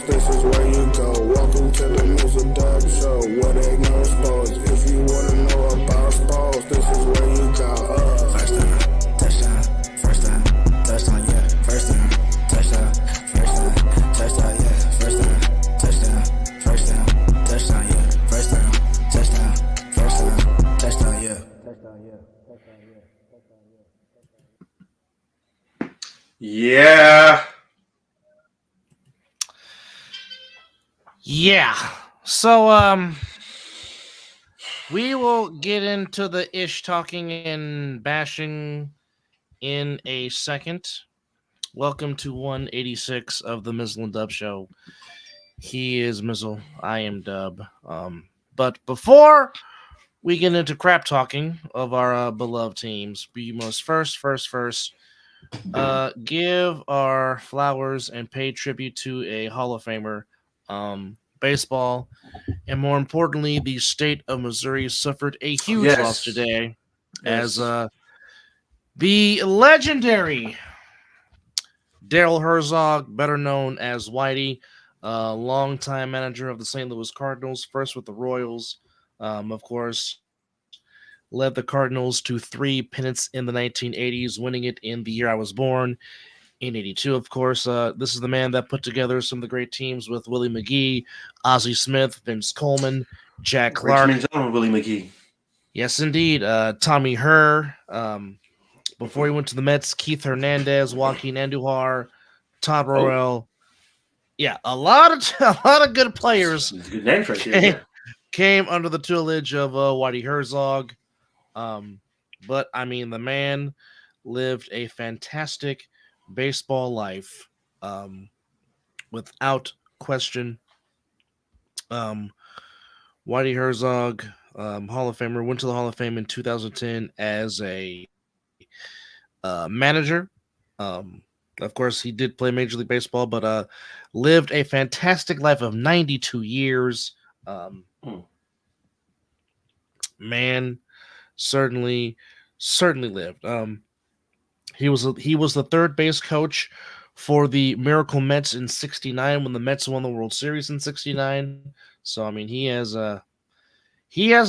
this is where you go. Welcome to the Mizzle Dub Show, where they know sports. If you wanna know about sports, this is where you go. First down, touchdown, first down, touchdown, yeah. First down, touchdown, yeah. First down, touchdown, yeah. First down, touchdown, yeah. Yeah. Yeah. So, we will get into the ish talking and bashing in a second. Welcome to 186 of the Mizzle and Dub Show. He is Mizzle. I am Dub. But before we get into crap talking of our beloved teams, we must first give our flowers and pay tribute to a Hall of Famer. Baseball, and more importantly, the state of Missouri suffered a huge loss today as the legendary Darryl Herzog, better known as Whitey, longtime manager of the St. Louis Cardinals, first with the Royals, of course, led the Cardinals to 3 pennants in the 1980s, winning it in the year I was born. In 82, of course, this is the man that put together some of the great teams with Willie McGee, Ozzie Smith, Vince Coleman, Jack Clark. Willie McGee. Yes, indeed. Tommy Herr. Before he went to the Mets, Keith Hernandez, Joaquin Andujar, Todd Royal. Yeah, a lot of good players. Good names right there. Yeah. Came under the tutelage of Whitey Herzog. But I mean, the man lived a fantastic baseball life, without question. Whitey Herzog, Hall of Famer, went to the Hall of Fame in 2010 as a manager. Of course, he did play Major League Baseball, but lived a fantastic life of 92 years. Man, certainly lived. He was the third base coach for the Miracle Mets in '69 when the Mets won the World Series in '69. So I mean, he has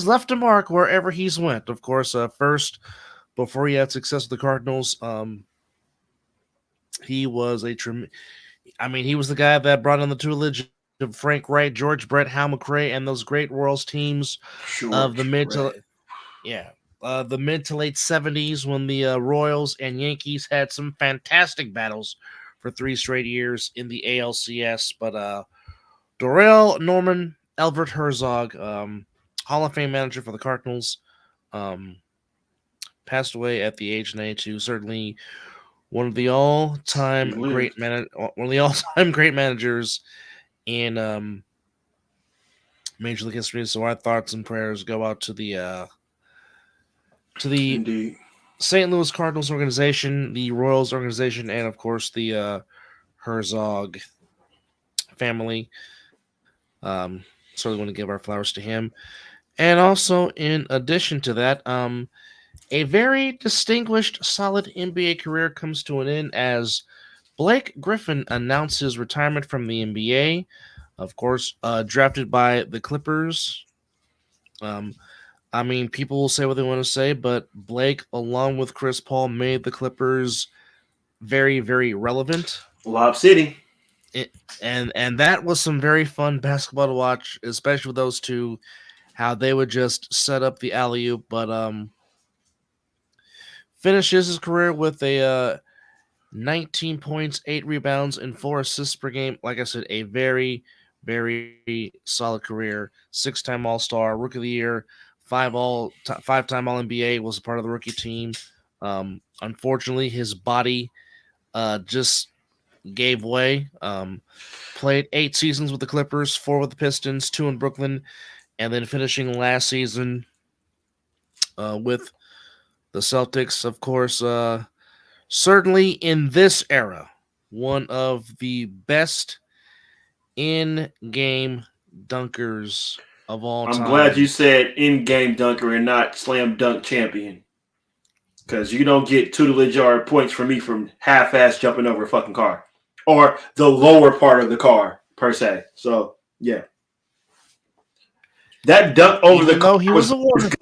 left a mark wherever he's went. Of course, first before he had success with the Cardinals, he was he was the guy that brought in the tutelage of Frank Wright, George Brett, Hal McRae, and those great Royals teams of the mid to late 70s when the Royals and Yankees had some fantastic battles for 3 straight years in the ALCS. But Darrell Norman Albert Herzog, Hall of Fame manager for the Cardinals, passed away at the age of 92. Certainly one of the all-time great managers in Major League history. So our thoughts and prayers go out to the Indeed. St. Louis Cardinals organization, the Royals organization, and of course the Herzog family. Certainly want to give our flowers to him. And also, in addition to that, a very distinguished, solid NBA career comes to an end as Blake Griffin announced his retirement from the NBA. Of course, drafted by the Clippers. I mean, people will say what they want to say, but Blake, along with Chris Paul, made the Clippers very, very relevant. Lob City. And that was some very fun basketball to watch, especially with those two, how they would just set up the alley-oop. But finishes his career with a 19 points, 8 rebounds, and 4 assists per game. Like I said, a very, very solid career. 6-time All-Star, Rookie of the Year, 5-time All-NBA, was a part of the rookie team. Unfortunately, his body just gave way. Played 8 seasons with the Clippers, 4 with the Pistons, 2 in Brooklyn, and then finishing last season with the Celtics. Of course, certainly in this era, one of the best in-game dunkers of all time. I'm glad you said in-game dunker and not slam dunk champion. Because you don't get tutelage points from me from half-ass jumping over a fucking car. Or the lower part of the car. per se. So yeah, that dunk over the car was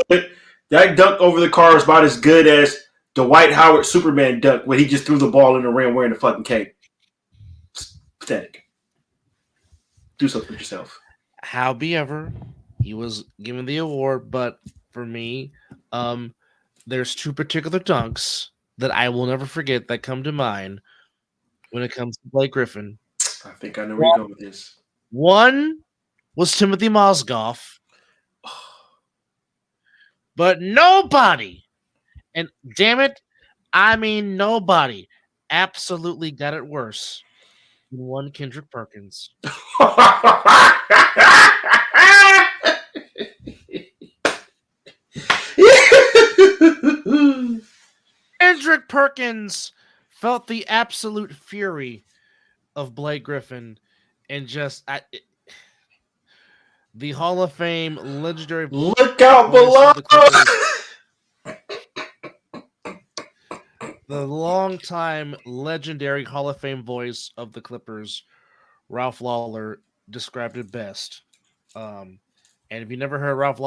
good. That dunk over the car was about as good as the Dwight Howard Superman dunk where he just threw the ball in the rim wearing a fucking cape. It's pathetic. Do something with yourself. However, he was given the award, but for me, there's two particular dunks that I will never forget that come to mind when it comes to Blake Griffin. I think I know where you're going with this. One was Timothy Mozgov, but nobody, and damn it, I mean nobody, absolutely got it worse than one Kendrick Perkins. Kendrick Perkins felt the absolute fury of Blake Griffin and just the Hall of Fame legendary. Look out below! The longtime legendary Hall of Fame voice of the Clippers, Ralph Lawler, described it best. And if you never heard Ralph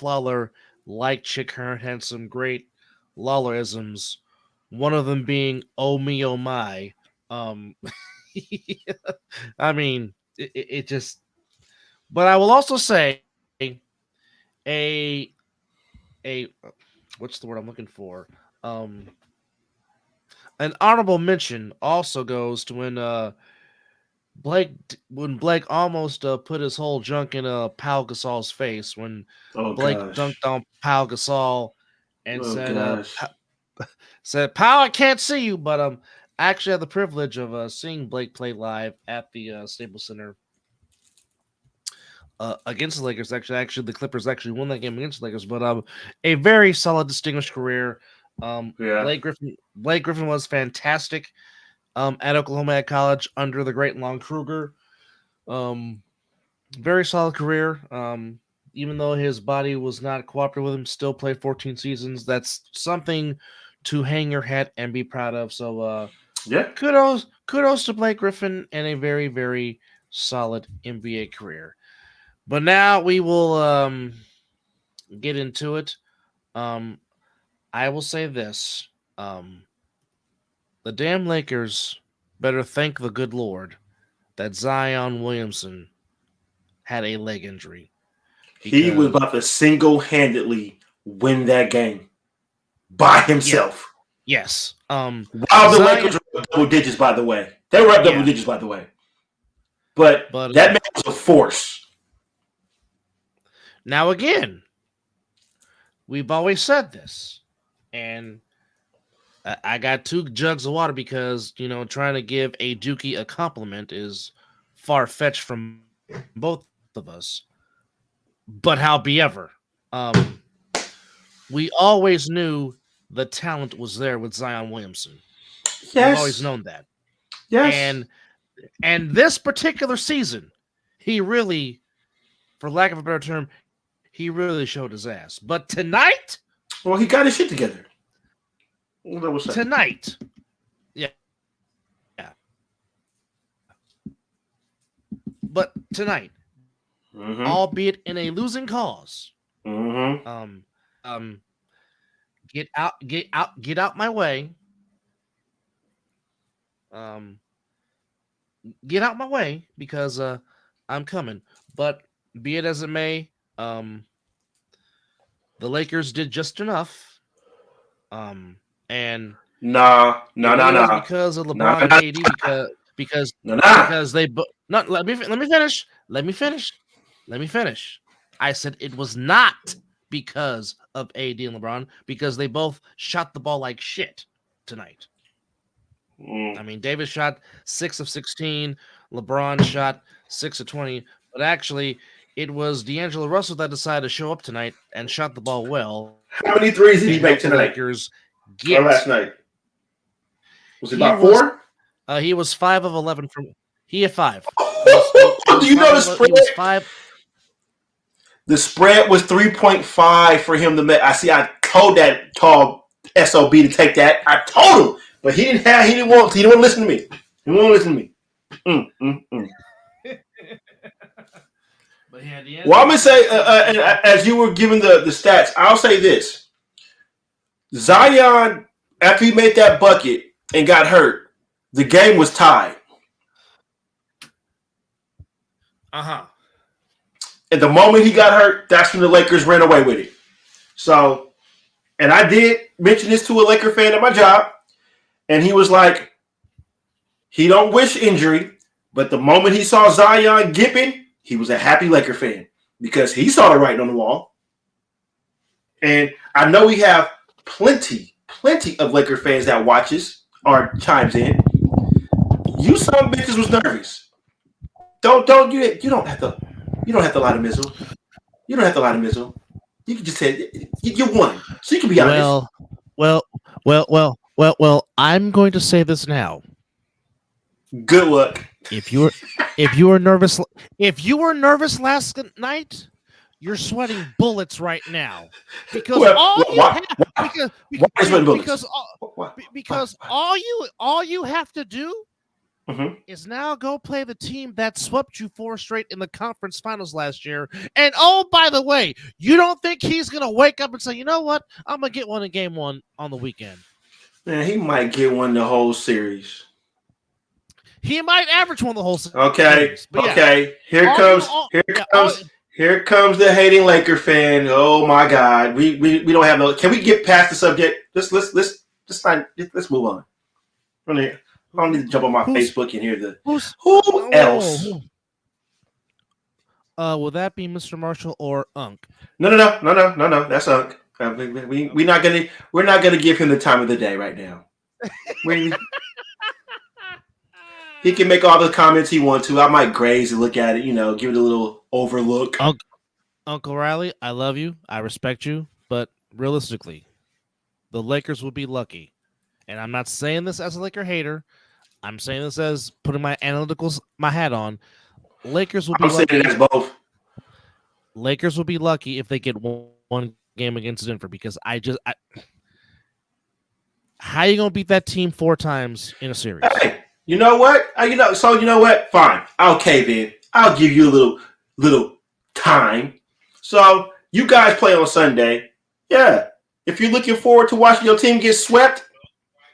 Lawler liked Chick Hearn had some great Lawlerisms. One of them being "Oh me, oh my." I mean, it just. But I will also say, a what's the word I'm looking for? An honorable mention also goes to when Blake almost put his whole junk in Pau Gasol's face when Blake dunked on Pau Gasol and said, "Pau, I can't see you," but I actually had the privilege of seeing Blake play live at the Staples Center against the Lakers. Actually, the Clippers actually won that game against the Lakers, but a very solid, distinguished career. Blake Griffin was fantastic at Oklahoma at college under the great Lon Kruger. Very solid career. Even though his body was not cooperative with him, still played 14 seasons. That's something to hang your hat and be proud of. So kudos to Blake Griffin and a very, very solid NBA career. But now we will get into it. I will say this. The damn Lakers better thank the good Lord that Zion Williamson had a leg injury. He was about to single-handedly win that game by himself. Yes. While the Lakers were up double digits, by the way. They were up double digits, by the way. But that man was a force. Now, again, we've always said this, and I got 2 jugs of water because, trying to give a Dookie a compliment is far-fetched from both of us. But however, we always knew the talent was there with Zion Williamson. Yes. We've always known that. Yes. And this particular season, he really, for lack of a better term, he really showed his ass. But tonight... Well, he got his shit together. Tonight. Yeah. But tonight, albeit in a losing cause, get out my way. Get out my way because I'm coming. But be it as it may, the Lakers did just enough. And because of LeBron and KD, because they not let me finish. I said it was not because of AD and LeBron because they both shot the ball like shit tonight. I mean, Davis shot 6 of 16, LeBron shot 6 of 20, but actually it was D'Angelo Russell that decided to show up tonight and shot the ball well. How many threes did he make tonight? Lakers or last night? Was it about 4? He was 5 of 11 from. He had 5. Do you know the spread? He was 5. The spread was 3.5 for him to make. I told that tall SOB to take that. I told him, but he didn't want to listen to me. He won't listen to me. Well, I'm gonna say, as you were giving the stats, I'll say this: Zion, after he made that bucket and got hurt, the game was tied. And the moment he got hurt, that's when the Lakers ran away with it. So, and I did mention this to a Laker fan at my job, and he was like, he don't wish injury, but the moment he saw Zion gipping, he was a happy Laker fan because he saw the writing on the wall. And I know we have plenty of Laker fans that watches or chimes in. You some bitches was nervous. You don't have to lie to Mizzle. You don't have to lie to Mizzle. You can just say you won, so you can be honest. Well. I'm going to say this now. Good luck. If you were nervous last night, you're sweating bullets right now because all you have to do is now go play the team that swept you 4 straight in the conference finals last year. And oh, by the way, you don't think he's gonna wake up and say, you know what, I'm gonna get one in game 1 on the weekend? Man, he might get one the whole series. He might average one the whole series. Okay. Here comes the hating Laker fan. Oh my God, we don't have no. Can we get past the subject? Let's move on. I don't need to jump on my Facebook and hear who else. Will that be Mr. Marshall or Unk? No. That's Unk. We're not gonna give him the time of the day right now. He can make all the comments he wants to. I might graze and look at it, give it a little overlook. Uncle Riley, I love you. I respect you. But realistically, the Lakers will be lucky. And I'm not saying this as a Laker hater. I'm saying this as putting my hat on. Lakers will be lucky. I'm saying it as both. Lakers will be lucky if they get one game against Denver because how are you going to beat that team 4 times in a series? Hey. You know what? So you know what? Fine. I'll cave in. I'll give you a little time. So you guys play on Sunday. Yeah. If you're looking forward to watching your team get swept,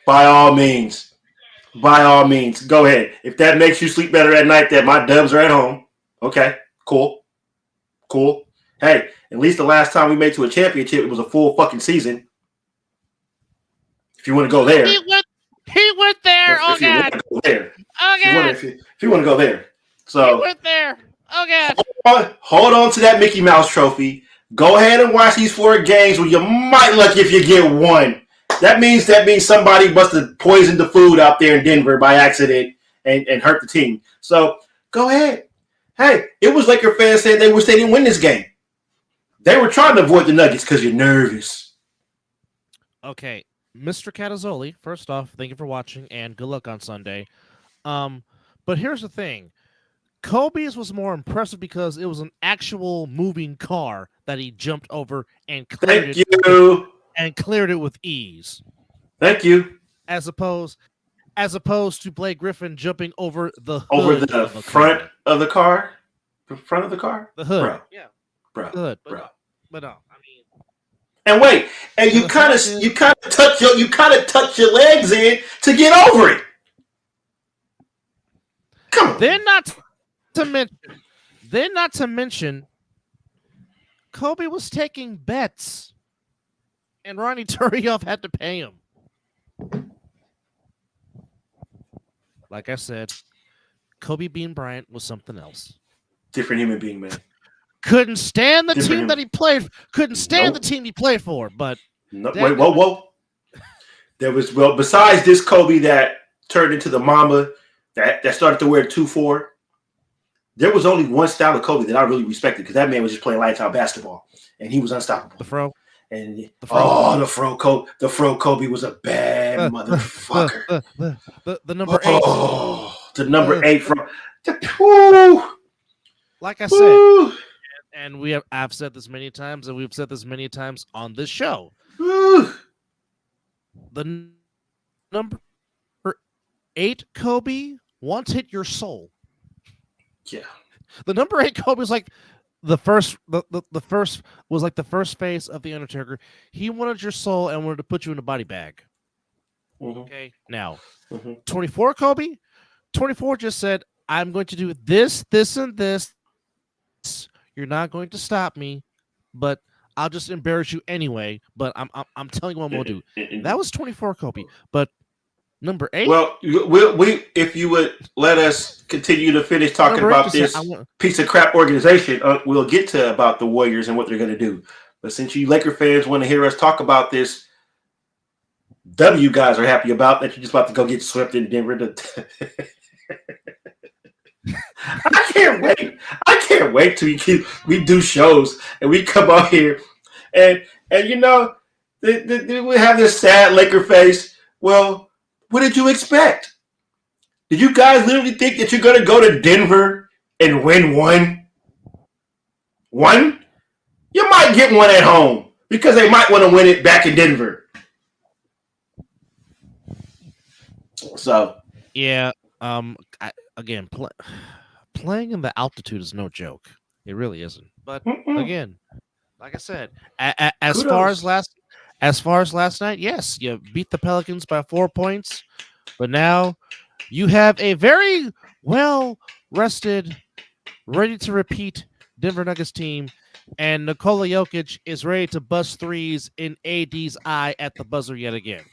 by all means, go ahead. If that makes you sleep better at night, that my Dubs are at home. Okay. Cool. Hey, at least the last time we made to a championship, it was a full fucking season. If you want to go there. He went there. Oh God. If you want to go there. So he went there. Oh God. Hold on to that Mickey Mouse trophy. Go ahead and watch these 4 games where you might lucky if you get one. That means somebody must have poisoned the food out there in Denver by accident and hurt the team. So go ahead. Hey, it was Laker fans saying they wish they didn't win this game. They were trying to avoid the Nuggets because you're nervous. Okay. Mr. Catazzoli, first off, thank you for watching and good luck on Sunday. But here's the thing. Kobe's was more impressive because it was an actual moving car that he jumped over and cleared it with ease. Thank you. As opposed to Blake Griffin jumping over the hood over the front of the car. The front of the car? The hood. Bro. Yeah. Bro. The hood. Bro. But no, I mean. And wait, and you kind of touch your legs in to get over it. Come on. Then not to mention, Kobe was taking bets, and Ronnie Turioff had to pay him. Like I said, Kobe Bean Bryant was something else. Different human being, man. Couldn't stand the team that he played. Couldn't stand the team he played for. But wait, whoa. There was besides this Kobe that turned into the Mamba that started to wear 2-4. There was only one style of Kobe that I really respected because that man was just playing lights out basketball and he was unstoppable. The Fro. And the Fro Kobe was a bad motherfucker. The number 8. Oh, the number 8 from. Like I said, and I've said this many times, and we've said this many times on this show. The number 8 Kobe once hit your soul. Yeah. The number 8 Kobe is like the first was like the first phase of the Undertaker. He wanted your soul and wanted to put you in a body bag. Mm-hmm. Okay, now 24 Kobe. 24 just said, "I'm going to do this, this, and this. You're not going to stop me, but I'll just embarrass you anyway. But I'm telling you what I'm going to do." That was 24 Kobe. But number 8. Well, we if you would let us continue to finish talking about this piece of crap organization, we'll get to about the Warriors and what they're going to do. But since you Laker fans want to hear us talk about this, you guys are happy about that you're just about to go get swept in Denver. I can't wait. I can't wait till we do shows and we come out here and you know we have this sad Laker face. Well, what did you expect? Did you guys literally think that you're going to go to Denver and win one? One? You might get one at home because they might want to win it back in Denver. So yeah, playing in the altitude is no joke. It really isn't. But again, like I said, as far as last night, yes, you beat the Pelicans by 4 points, but now you have a very well rested, ready to repeat Denver Nuggets team, and Nikola Jokic is ready to bust threes in AD's eye at the buzzer yet again.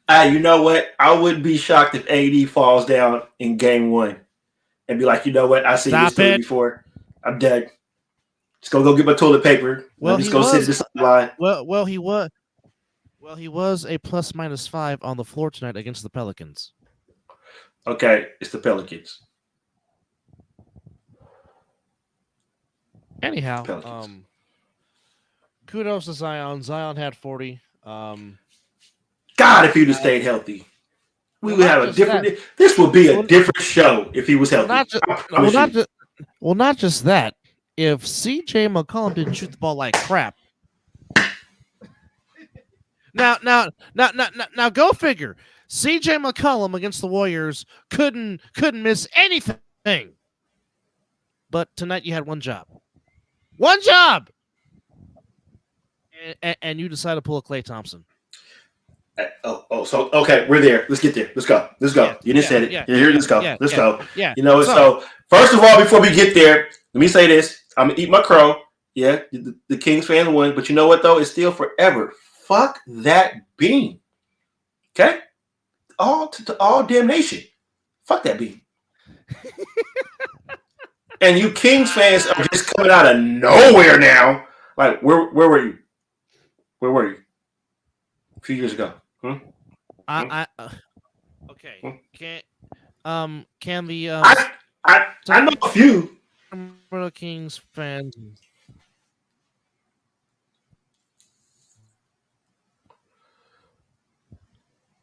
You know what? I wouldn't be shocked if AD falls down in game 1 and be like, you know what? I seen this story before. I'm dead. Just go get my toilet paper. Well, just go sit in the sideline. Well, he was a +-5 on the floor tonight against the Pelicans. Okay, it's the Anyhow, kudos to Zion. Zion had 40. God, if he'd have stayed healthy, we would have a different. This would be a different show if he was healthy. Not just that. If CJ McCollum didn't shoot the ball like crap. Now, go figure. CJ McCollum against the Warriors couldn't miss anything. But tonight you had one job. One job. And you decided to pull a Klay Thompson. So okay, we're there. Let's get there. Let's go. Yeah, you just said it. Yeah. Here, let's go. Let's go. Yeah. You know, so first of all, before we get there, let me say this. I'm gonna eat my crow. Yeah, the Kings fan won, but you know what though? It's still forever. Fuck that bean. Okay? All damnation. Fuck that bean. And you Kings fans are just coming out of nowhere now. Like, where were you? Where were you? A few years ago. Okay. Can the I know a few Kings fans.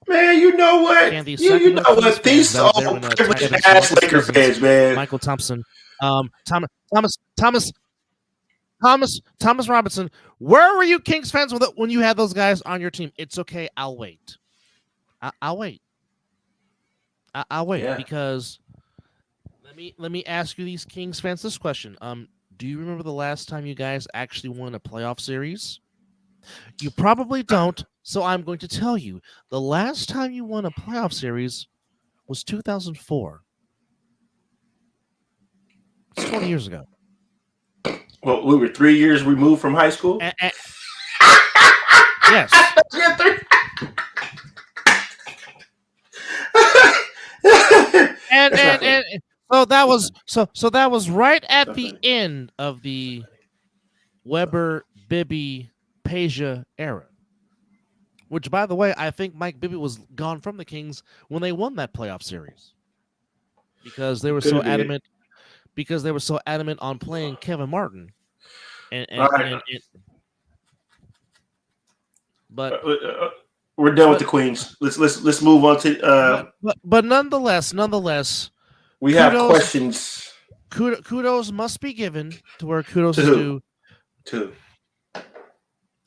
Man, you know what? You know what? These are all privileged ass Laker fans, man. Michael Thompson, Thomas Robinson. Where were you Kings fans when you had those guys on your team? It's okay. I'll wait. I'll wait. I'll wait because let me ask you these Kings fans this question. Do you remember the last time you guys actually won a playoff series? You probably don't, so I'm going to tell you. The last time you won a playoff series was 2004. It's 20 years ago. Well, we were 3 years removed from high school? Yes. and so that was right at the end of the Weber, Bibby, Peja era. Which, by the way, I think Mike Bibby was gone from the Kings when they won that playoff series because they were so adamant. Because they were so adamant on playing Kevin Martin, but we're done with the Queens. Let's move on to. But nonetheless, we have questions. Kudos must be given to where kudos is due. To.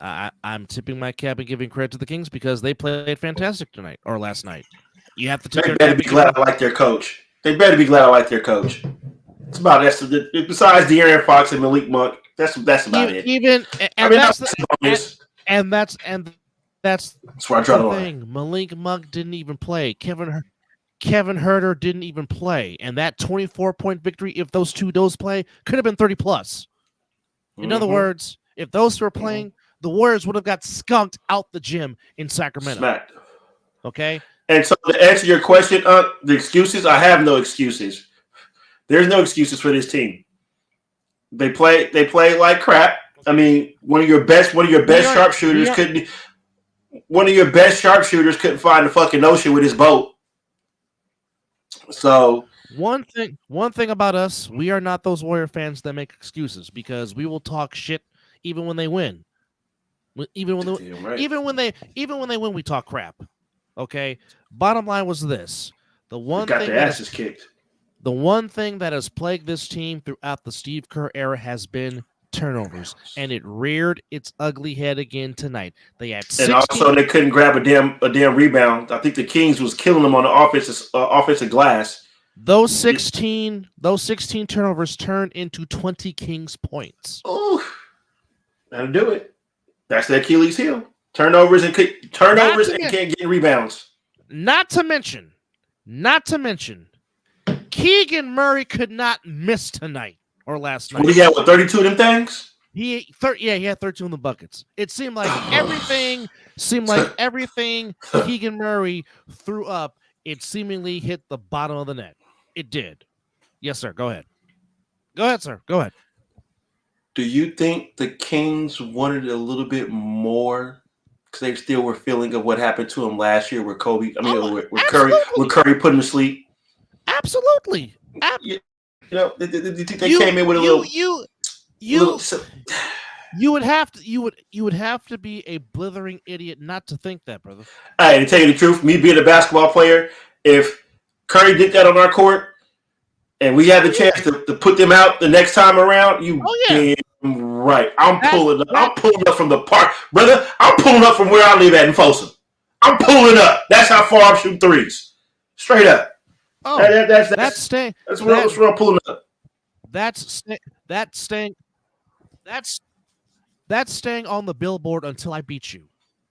I'm tipping my cap and giving credit to the Kings because they played fantastic tonight or last night. You have to tip They better be glad I like their coach. It's about that. Besides De'Aaron Fox and Malik Monk, that's about it. That's where I draw the thing. line. Malik Monk didn't even play. Kevin Herter didn't even play, and that 24-point victory, if those two play, could have been 30+. In other words, if those two were playing, the Warriors would have got skunked out the gym in Sacramento. Smacked. Okay? And so to answer your question, the excuses, I have no excuses. There's no excuses for this team. They play like crap. I mean, one of your best sharpshooters couldn't find the fucking ocean with his boat. So one thing about us, we are not those Warrior fans that make excuses, because we will talk shit even when they win. Even when they win, we talk crap. Okay. Bottom line was this: the one thing that has plagued this team throughout the Steve Kerr era has been turnovers, and it reared its ugly head again tonight. They had 16, and also they couldn't grab a damn rebound. I think the Kings was killing them on the offensive glass. Those 16 turnovers turned into 20 Kings points. Oh, that'll do it. That's the Achilles heel. Turnovers and can't get rebounds. Not to mention, Keegan Murray could not miss tonight or last night. What, he had 32 of them things? He had 32 in the buckets. It seemed like everything Keegan Murray threw up, it seemingly hit the bottom of the net. It did. Yes, sir. Go ahead. Go ahead, sir. Go ahead. Do you think the Kings wanted a little bit more because they still were feeling of what happened to him last year with Kobe? I mean, with Curry put him to sleep. Absolutely. You know, do you think they came in with a little? You would have to be a blithering idiot not to think that, brother. Hey, to tell you the truth, me being a basketball player, if Curry did that on our court, and we had the chance to put them out the next time around, damn right. I'm pulling up from the park, brother. I'm pulling up from where I live at in Folsom. I'm pulling up. That's how far I'm shooting threes. Straight up. Oh, that's where I'm pulling up. That's staying on the billboard until I beat you.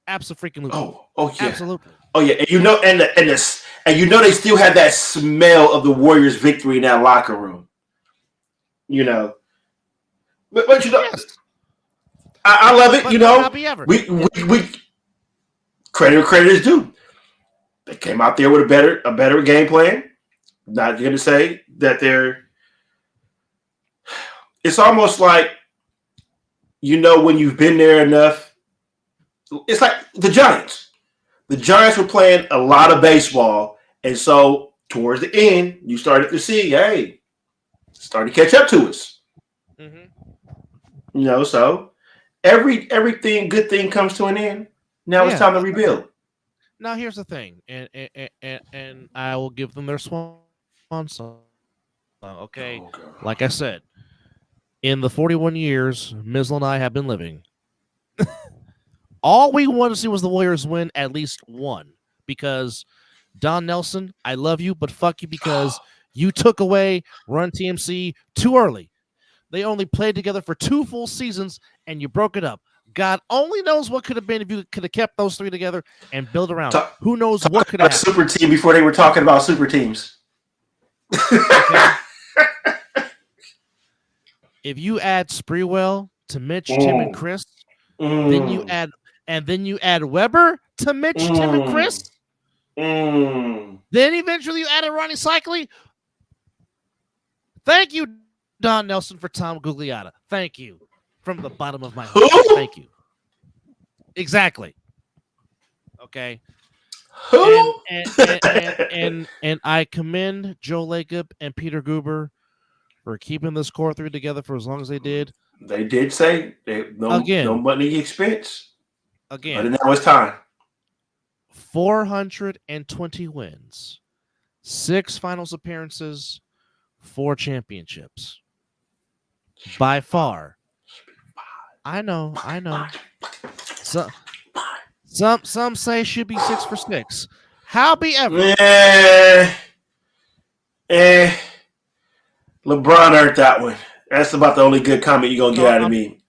Absolutely. Oh yeah. Absolutely. Oh yeah, and you know they still have that smell of the Warriors' victory in that locker room. You know, but you know, yes. I love it. But you know, we credit is due. They came out there with a better game plan. Not going to say that they're. It's almost like, you know, when you've been there enough. It's like the Giants. The Giants were playing a lot of baseball, and so towards the end, you started to see, hey, starting to catch up to us. Mm-hmm. You know, so everything good thing comes to an end. Now it's time to rebuild. Now here's the thing, and I will give them their swan song. Okay, like I said, in the 41 years Mizzle and I have been living, all we wanted to see was the Warriors win at least one. Because Don Nelson, I love you, but fuck you, because you took away Run TMC too early. They only played together for 2 full seasons, and you broke it up. God only knows what could have been if you could have kept those 3 together and build around it. Who knows what could have happened. Super team before they were talking about super teams. Okay. If you add Sprewell to Mitch, Tim, and Chris, then you add Weber to Mitch, Tim, and Chris. Then eventually you added Ronnie Cycli. Thank you, Don Nelson, for Tom Gugliotta. Thank you. From the bottom of my heart. Thank you. Exactly. Okay. Who? And I commend Joe Lacob and Peter Guber for keeping this core 3 together for as long as they did. They did say no money expense. Again. But now it's time. 420 wins, 6 finals appearances, 4 championships. By far. I know. Some say should be 6 for 6. However, LeBron earned that one. That's about the only good comment you're gonna get out of me.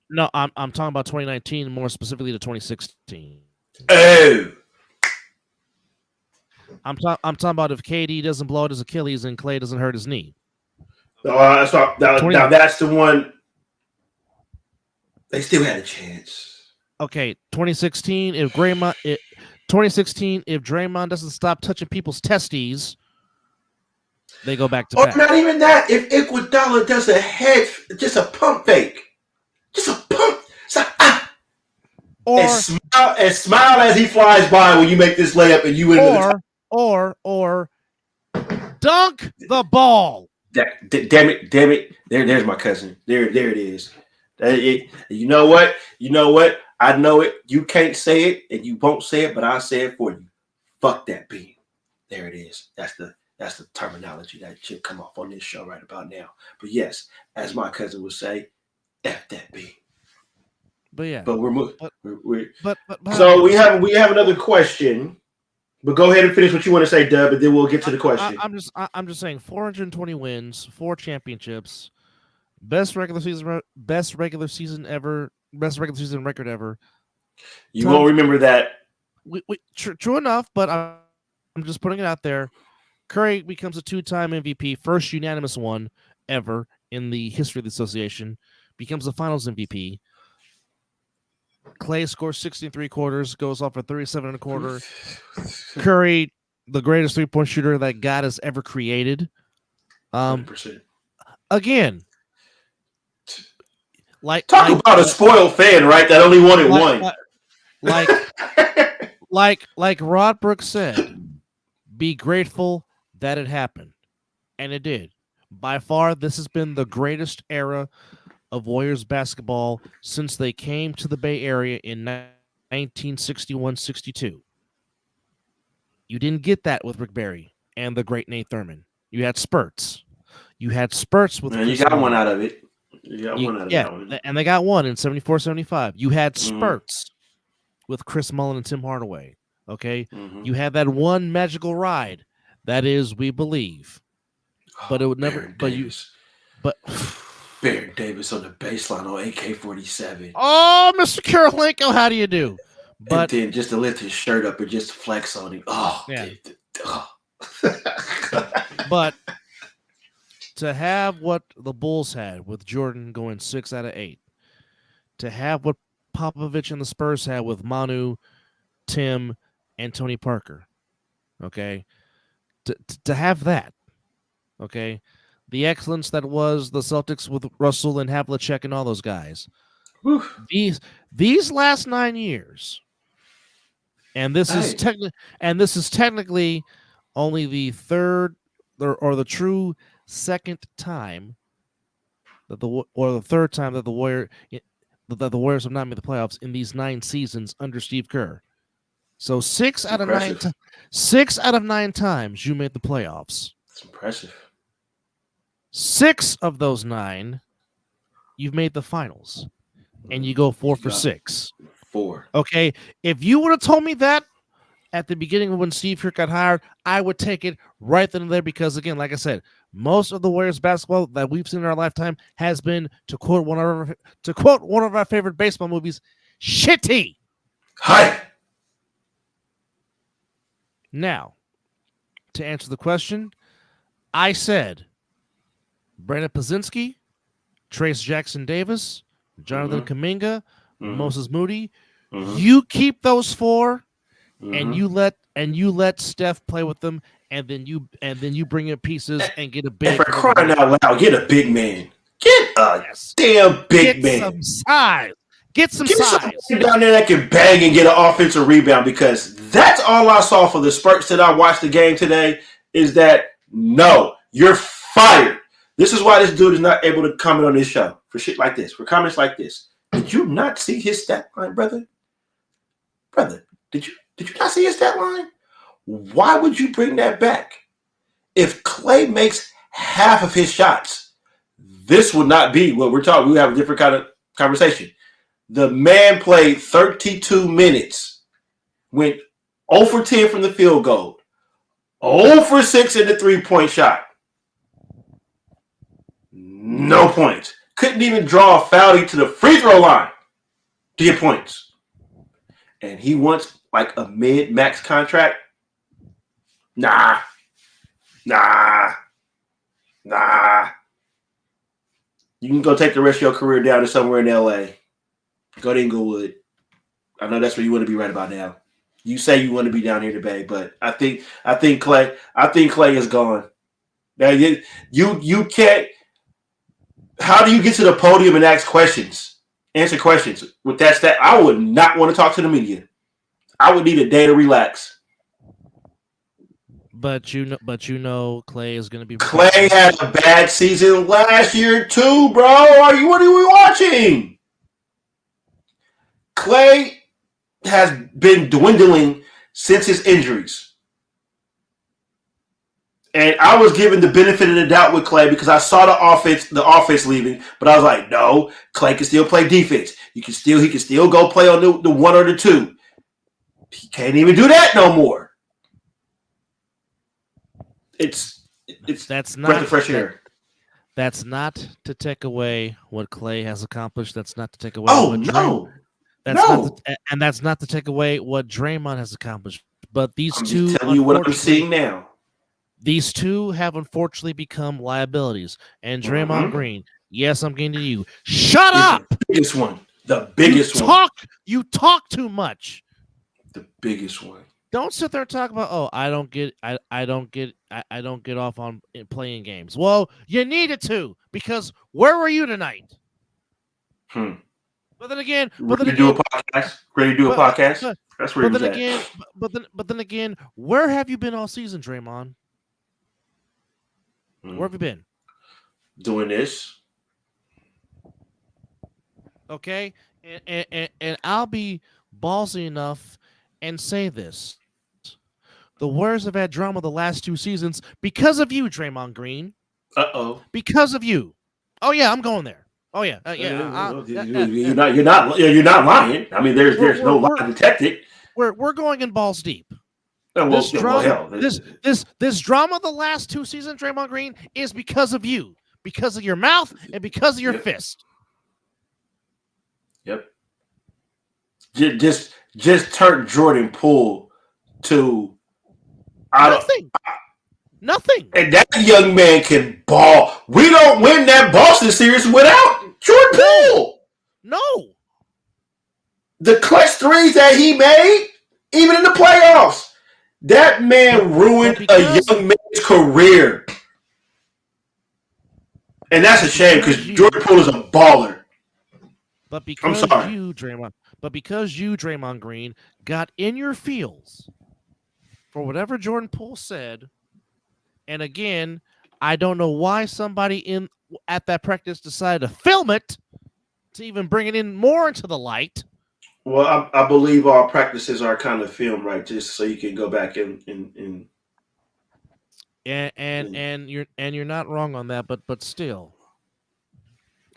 No, I'm talking about 2019, more specifically to 2016. Oh. I'm talking about if KD doesn't blow out his Achilles and Clay doesn't hurt his knee. That's now that's the one. They still had a chance. Okay, 2016. If 2016, if Draymond doesn't stop touching people's testes, they go back to back. Or not even that. If Iguodala does just a pump fake, just a pump, and smile as he flies by when you make this layup and you win the or dunk the ball. Damn it! There's my cousin. There it is. You know what? I know it. You can't say it, and you won't say it, but I'll say it for you. Fuck that beat. There it is. That's the terminology that should come off on this show right about now. But yes, as my cousin would say, F that beat. But yeah. But we're moving. But so we have another question. But go ahead and finish what you want to say, Dub, and then we'll get to the question. I'm just saying 420 wins, 4 championships, best regular season record ever. You won't remember that. True enough, but I'm just putting it out there. Curry becomes a 2-time MVP, first unanimous one ever in the history of the association, becomes the finals MVP. Clay scores 63 quarters, goes off for 37 and a quarter. Curry, the greatest 3-point shooter that God has ever created. 100%. Again, talk about a spoiled fan, right? That only wanted one. Like Rod Brooks said, be grateful that it happened, and it did. By far, this has been the greatest era of Warriors basketball since they came to the Bay Area in 1961-62. You didn't get that with Rick Barry and the great Nate Thurman. You had spurts. You with you got one out of it. You got one out of that one. And they got one in 74-75. You had spurts with Chris Mullin and Tim Hardaway. Okay? Mm-hmm. You had that one magical ride. That is, we believe. But it would never Baron Davis on the baseline on AK-47. Oh, Mr. Karolinko, how do you do? But and then just to lift his shirt up and just flex on him. Oh, yeah. But to have what the Bulls had with Jordan going 6 out of 8, to have what Popovich and the Spurs had with Manu, Tim, and Tony Parker, okay, to have that, okay, the excellence that was the Celtics with Russell and Havlicek and all those guys. Whew. These last 9 years, and this is technically only the third or the true second time that the third time that the Warriors have not made the playoffs in these 9 seasons under Steve Kerr. So 6 out of 9 times you made the playoffs. That's impressive. 6 of those 9, you've made the finals, and you go 4 for 6. 4. Okay, if you would have told me that at the beginning of when Steve Kerr got hired, I would take it right then and there because, again, like I said, most of the Warriors basketball that we've seen in our lifetime has been, to quote one of our favorite baseball movies, shitty. Hi. Now, to answer the question, I said Brandon Pazinski, Trace Jackson Davis, Jonathan Kuminga, Moses Moody. You keep those 4, and you let Steph play with them, and then you bring in pieces and get a big. And for crying out loud, get a big man. Get a damn big man. Get some size. Get some size down there that can bang and get an offensive rebound, because that's all I saw for the spurts that I watched the game today. Is that no, you're fired. This is why this dude is not able to comment on this show for shit like this, for comments like this. Did you not see his stat line, brother? Brother, did you not see his stat line? Why would you bring that back? If Clay makes half of his shots, this would not be what we're talking. We have a different kind of conversation. The man played 32 minutes, went 0 for 10 from the field goal, 0 for 6 in the 3-point shot. No points. Couldn't even draw a foul to the free throw line to get points. And he wants like a mid-max contract. Nah. You can go take the rest of your career down to somewhere in LA. Go to Inglewood. I know that's where you want to be right about now. You say you want to be down here in the Bay, but I think Clay is gone. Now you can't. How do you get to the podium and ask questions, answer questions with that stat? I would not want to talk to the media. I would need a day to relax. But you know, Clay is going to be. Clay had a bad season last year too, bro. What are we watching? Clay has been dwindling since his injuries. And I was given the benefit of the doubt with Clay because I saw the offense leaving, but I was like, no, Clay can still play defense. He can still go play on the 1 or the 2. He can't even do that no more. That's breath of fresh air. That's not to take away what Clay has accomplished. That's not to take away. That's not to take away what Draymond has accomplished. But these two, telling you what I'm seeing now. These two have unfortunately become liabilities. And Draymond Green, yes, I'm getting to you. Shut up. The biggest one. You talk too much. The biggest one. Don't sit there and talk about, I don't get off on playing games. Well, you needed to, because where were you tonight? But then again, ready to do a podcast. That's where he was at. But then again, where have you been all season, Draymond? Where have you been? Doing this. Okay, and I'll be ballsy enough and say this. The Warriors have had drama the last 2 seasons because of you, Draymond Green. Because of you. Oh yeah, I'm going there. Oh yeah, You're not lying. I mean, there's no lie detected. We're going in balls deep. This drama the last 2 seasons, Draymond Green, is because of you, because of your mouth and because of your fist. Yep. Just turn Jordan Poole to Nothing. And that young man can ball. We don't win that Boston series without Jordan Poole. No. The clutch threes that he made, even in the playoffs, that man ruined a young man's career. And that's a shame because Jordan Poole is a baller. But because you, Draymond Green, got in your feels for whatever Jordan Poole said, and again, I don't know why somebody at that practice decided to film it to even bring it in more into the light. Well, I believe all practices are kind of filmed, right? Just so you can go back and you're not wrong on that, but still,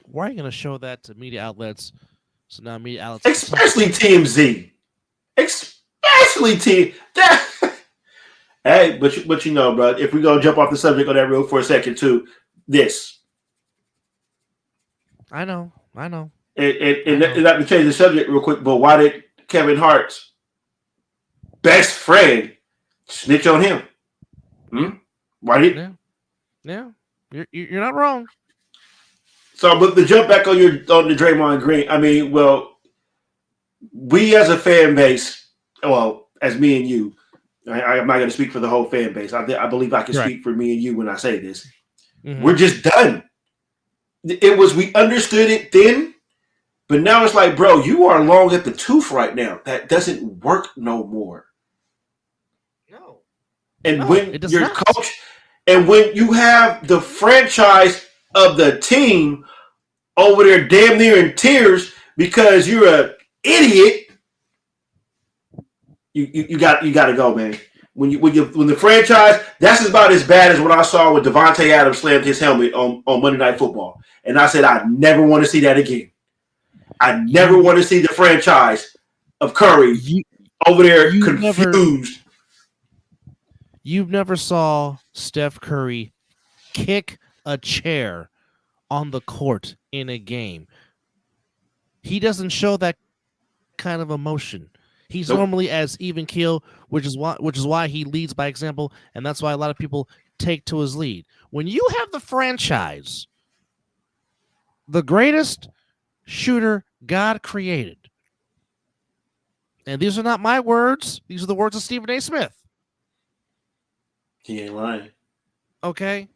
why are you going to show that to media outlets? So now media outlets, especially TMZ, Hey, but you know, bro, if we go jump off the subject on that real for a second too, this. I know. And not to change the subject real quick, but why did Kevin Hart's best friend snitch on him? Why did? Yeah, you're not wrong. So, but the jump back on the Draymond Green. I mean, well, we as a fan base, well, as me and you, I'm not going to speak for the whole fan base. I believe I can speak for me and you when I say this. We're just done. We understood it then, but now it's like, bro, you are long at the tooth right now. That doesn't work no more. No. And when your coach, and when you have the franchise of the team over there damn near in tears because you're an idiot, you got to go, man. When the franchise, that's about as bad as what I saw when Devontae Adams slammed his helmet on Monday Night Football. And I said, I never want to see that again. I never want to see the franchise of Curry over there confused. You never saw Steph Curry kick a chair on the court in a game. He doesn't show that kind of emotion. He's normally as even keel, which is why he leads by example, and that's why a lot of people take to his lead. When you have the franchise, the greatest shooter God created, and these are not my words, these are the words of Stephen A. Smith. He ain't lying. Okay?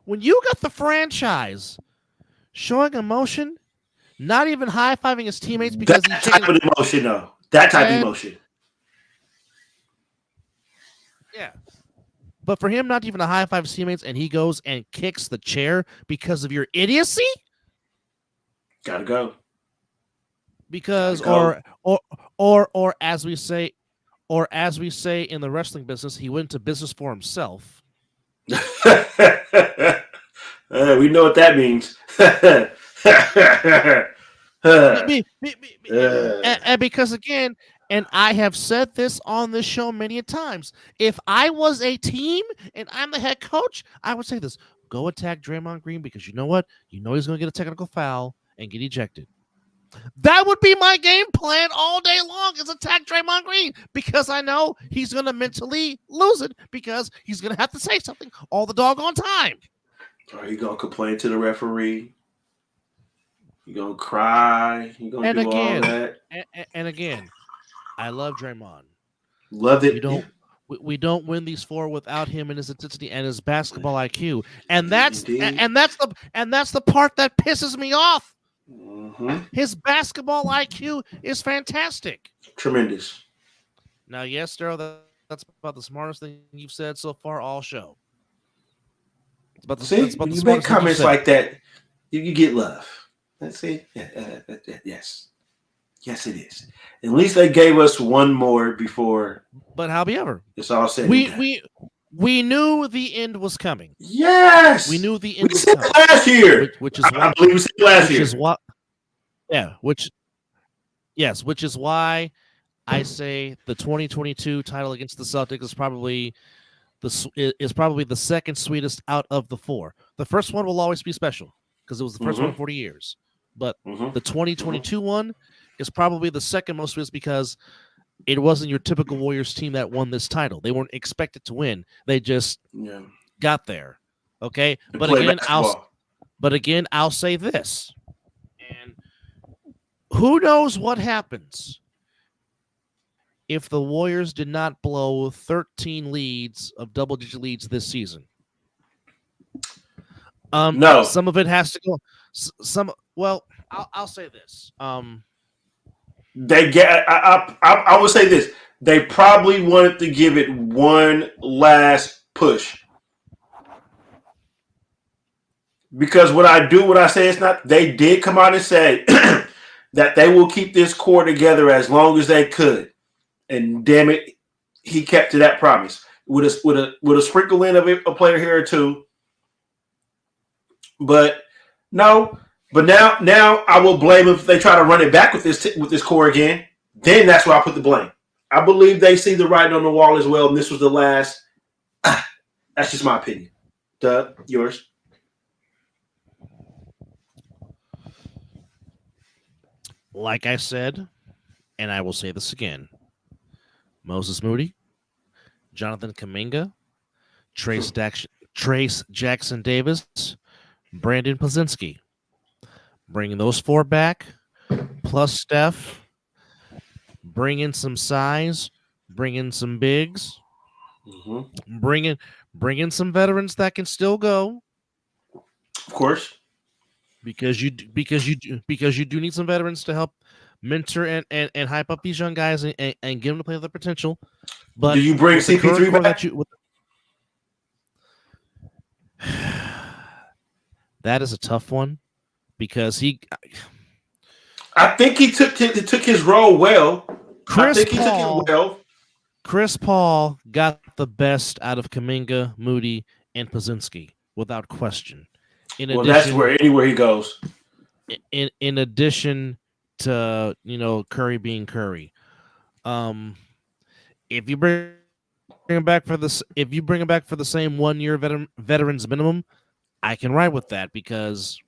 When you got the franchise showing emotion, not even high-fiving his teammates because that type of emotion, though. That type of emotion. Yeah. But for him not even to high-five his teammates and he goes and kicks the chair because of your idiocy? Gotta go. Because or as we say in the wrestling business, he went into business for himself. We know what that means. And because again, and I have said this on this show many times, if I was a team and I'm the head coach, I would say this: go attack Draymond Green because you know what? You know he's going to get a technical foul and get ejected. That would be my game plan all day long, is attack Draymond Green, because I know he's going to mentally lose it because he's going to have to say something all the doggone time. Or he going to complain to the referee. He going to cry. He going to do all that. And again, I love Draymond. Love it. We don't win these four without him and his intensity and his basketball IQ. And that's the part that pisses me off. Mm-hmm. His basketball IQ is fantastic. Tremendous. Now, yes, Daryl, that's about the smartest thing you've said so far all show. When you make comments like that, you get love. Let's see. Yes. Yes, it is. At least they gave us one more before. But however, it's all said. We knew the end was coming. Yes, we knew the end was coming last year. Which is why, I believe we said last year. Which is why I say the 2022 title against the Celtics is probably the second sweetest out of the four. The first one will always be special because it was the first one in 40 years. But the 2022 one is probably the second most sweetest because it wasn't your typical Warriors team that won this title. They weren't expected to win. They just got there. Okay? But again, I'll say this. And who knows what happens if the Warriors did not blow 13 leads of double-digit leads this season? No. Some of it has to go. I'll say this. I would say this. They probably wanted to give it one last push. Because what I say it's not, they did come out and say that they will keep this core together as long as they could. And damn it, he kept to that promise. With a sprinkle in of a player here or two. But no. But now I will blame them if they try to run it back with this core again. Then that's where I put the blame. I believe they see the writing on the wall as well, and this was the last. That's just my opinion. Doug, yours? Like I said, and I will say this again, Moses Moody, Jonathan Kuminga, Trace Jackson Davis, Brandon Pozinski. Bringing those four back, plus Steph, bring in some size, bring in some bigs, bring in some veterans that can still go. Of course, because you do need some veterans to help mentor and hype up these young guys and give them to play their potential. But do you bring CP3 back? That is a tough one. Because I think he took his role well. He took it well. Chris Paul got the best out of Kuminga, Moody, and Pozinski without question. That's where anywhere he goes. In addition to Curry being Curry, if you bring him back for the same 1 year veterans minimum, I can ride with that because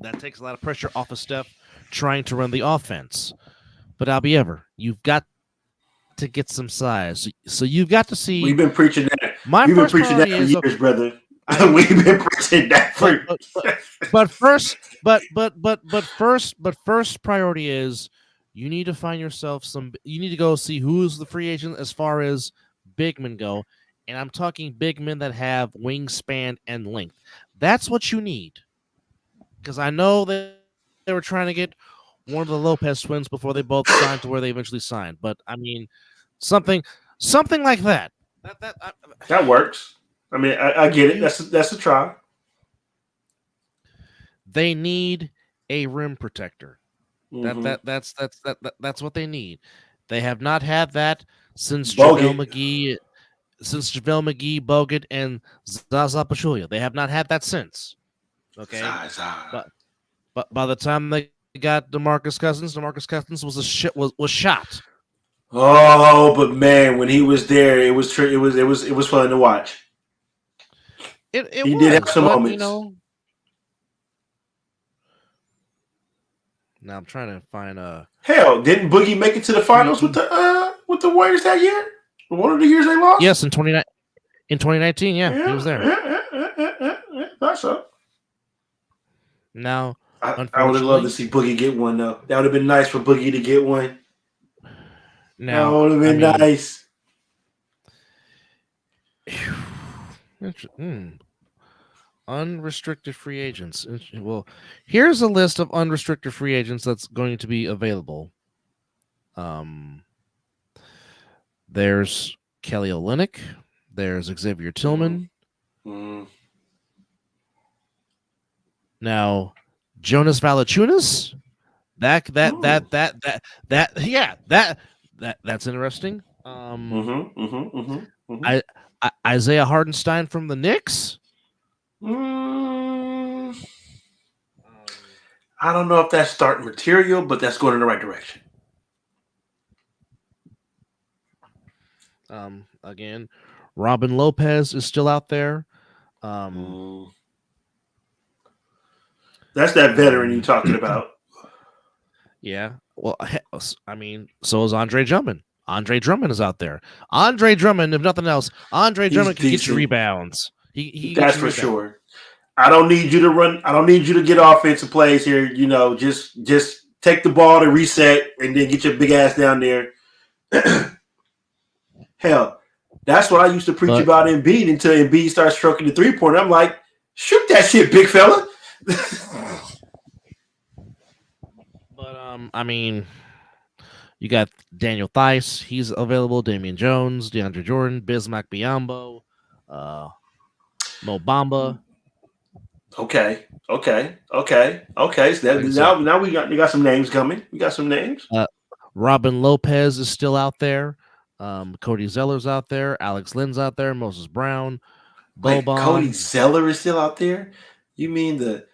that takes a lot of pressure off of Steph trying to run the offense. But you've got to get some size. So you've got to see. We've been preaching that. My We've been first preaching that priority for is years, brother. We've been preaching that for. But first priority is you need to find yourself some. You need to go see who's the free agent as far as big men go, and I'm talking big men that have wingspan and length. That's what you need, because I know that they were trying to get one of the Lopez twins before they both signed to where they eventually signed. But I mean, something like that. That works. I mean, I get it. That's a try. They need a rim protector. Mm-hmm. That's what they need. They have not had that since Bogut. JaVale McGee, Bogut, and Zaza Pachulia. They have not had that since. Okay, but by the time they got DeMarcus Cousins was shot. Oh, but man, when he was there, it was fun to watch. He did have some moments. You know, now I'm trying to find Hell, didn't Boogie make it to the finals with the Warriors that year? One of the years they lost? Yes, in 2019, yeah, he was there. That's up. Now, I would have loved to see Boogie get one, though. That would have been nice for Boogie to get one. Now, that would have been nice. Unrestricted free agents. Well, here's a list of unrestricted free agents that's going to be available. There's Kelly Olynyk. There's Xavier Tillman. Mm-hmm. Now, Jonas Valanciunas. That's interesting. Isaiah Hardenstein from the Knicks. I don't know if that's starting material, but that's going in the right direction. Again, Robin Lopez is still out there. That's that veteran you're talking about. Yeah. Well, I mean, so is Andre Drummond. Andre Drummond is out there. Andre Drummond, if nothing else, Drummond can get you rebounds. That's for sure. I don't need you to run. I don't need you to get offensive plays here. You know, just take the ball to reset and then get your big ass down there. Hell, that's what I used to preach about Embiid until Embiid starts stroking the 3-pointer. I'm like, shoot that shit, big fella. But I mean, you got Daniel Theis. He's available. Damian Jones, DeAndre Jordan, Bismack Biyombo, Mo Bamba. Okay. So now you got some names coming. We got some names. Robin Lopez is still out there. Cody Zeller's out there. Alex Lynn's out there. Moses Brown. Boban. Cody Zeller is still out there? You mean the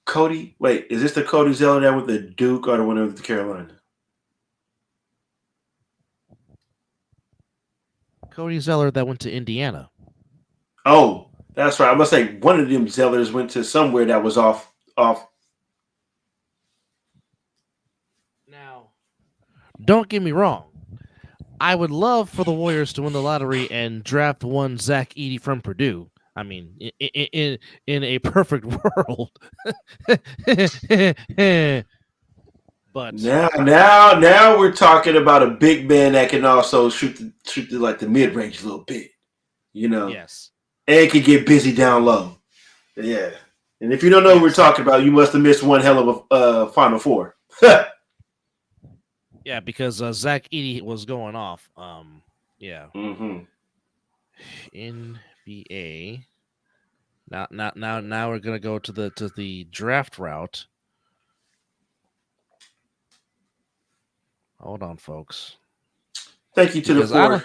Cody? Wait, is this the Cody Zeller that with the Duke or the one with the Carolina? Cody Zeller that went to Indiana. Oh, that's right. I must say one of them Zellers went to somewhere that was off. Now, don't get me wrong. I would love for the Warriors to win the lottery and draft one Zach Edey from Purdue. I mean, in a perfect world. But now we're talking about a big man that can also shoot the mid range a little bit. You know. Yes. And can get busy down low. Yeah. And if you don't know what we're talking about, you must have missed one hell of a Final Four. Yeah, because Zach Edey was going off. Yeah. Mm-hmm. NBA. Now we're gonna go to the draft route. Hold on, folks. Thank you to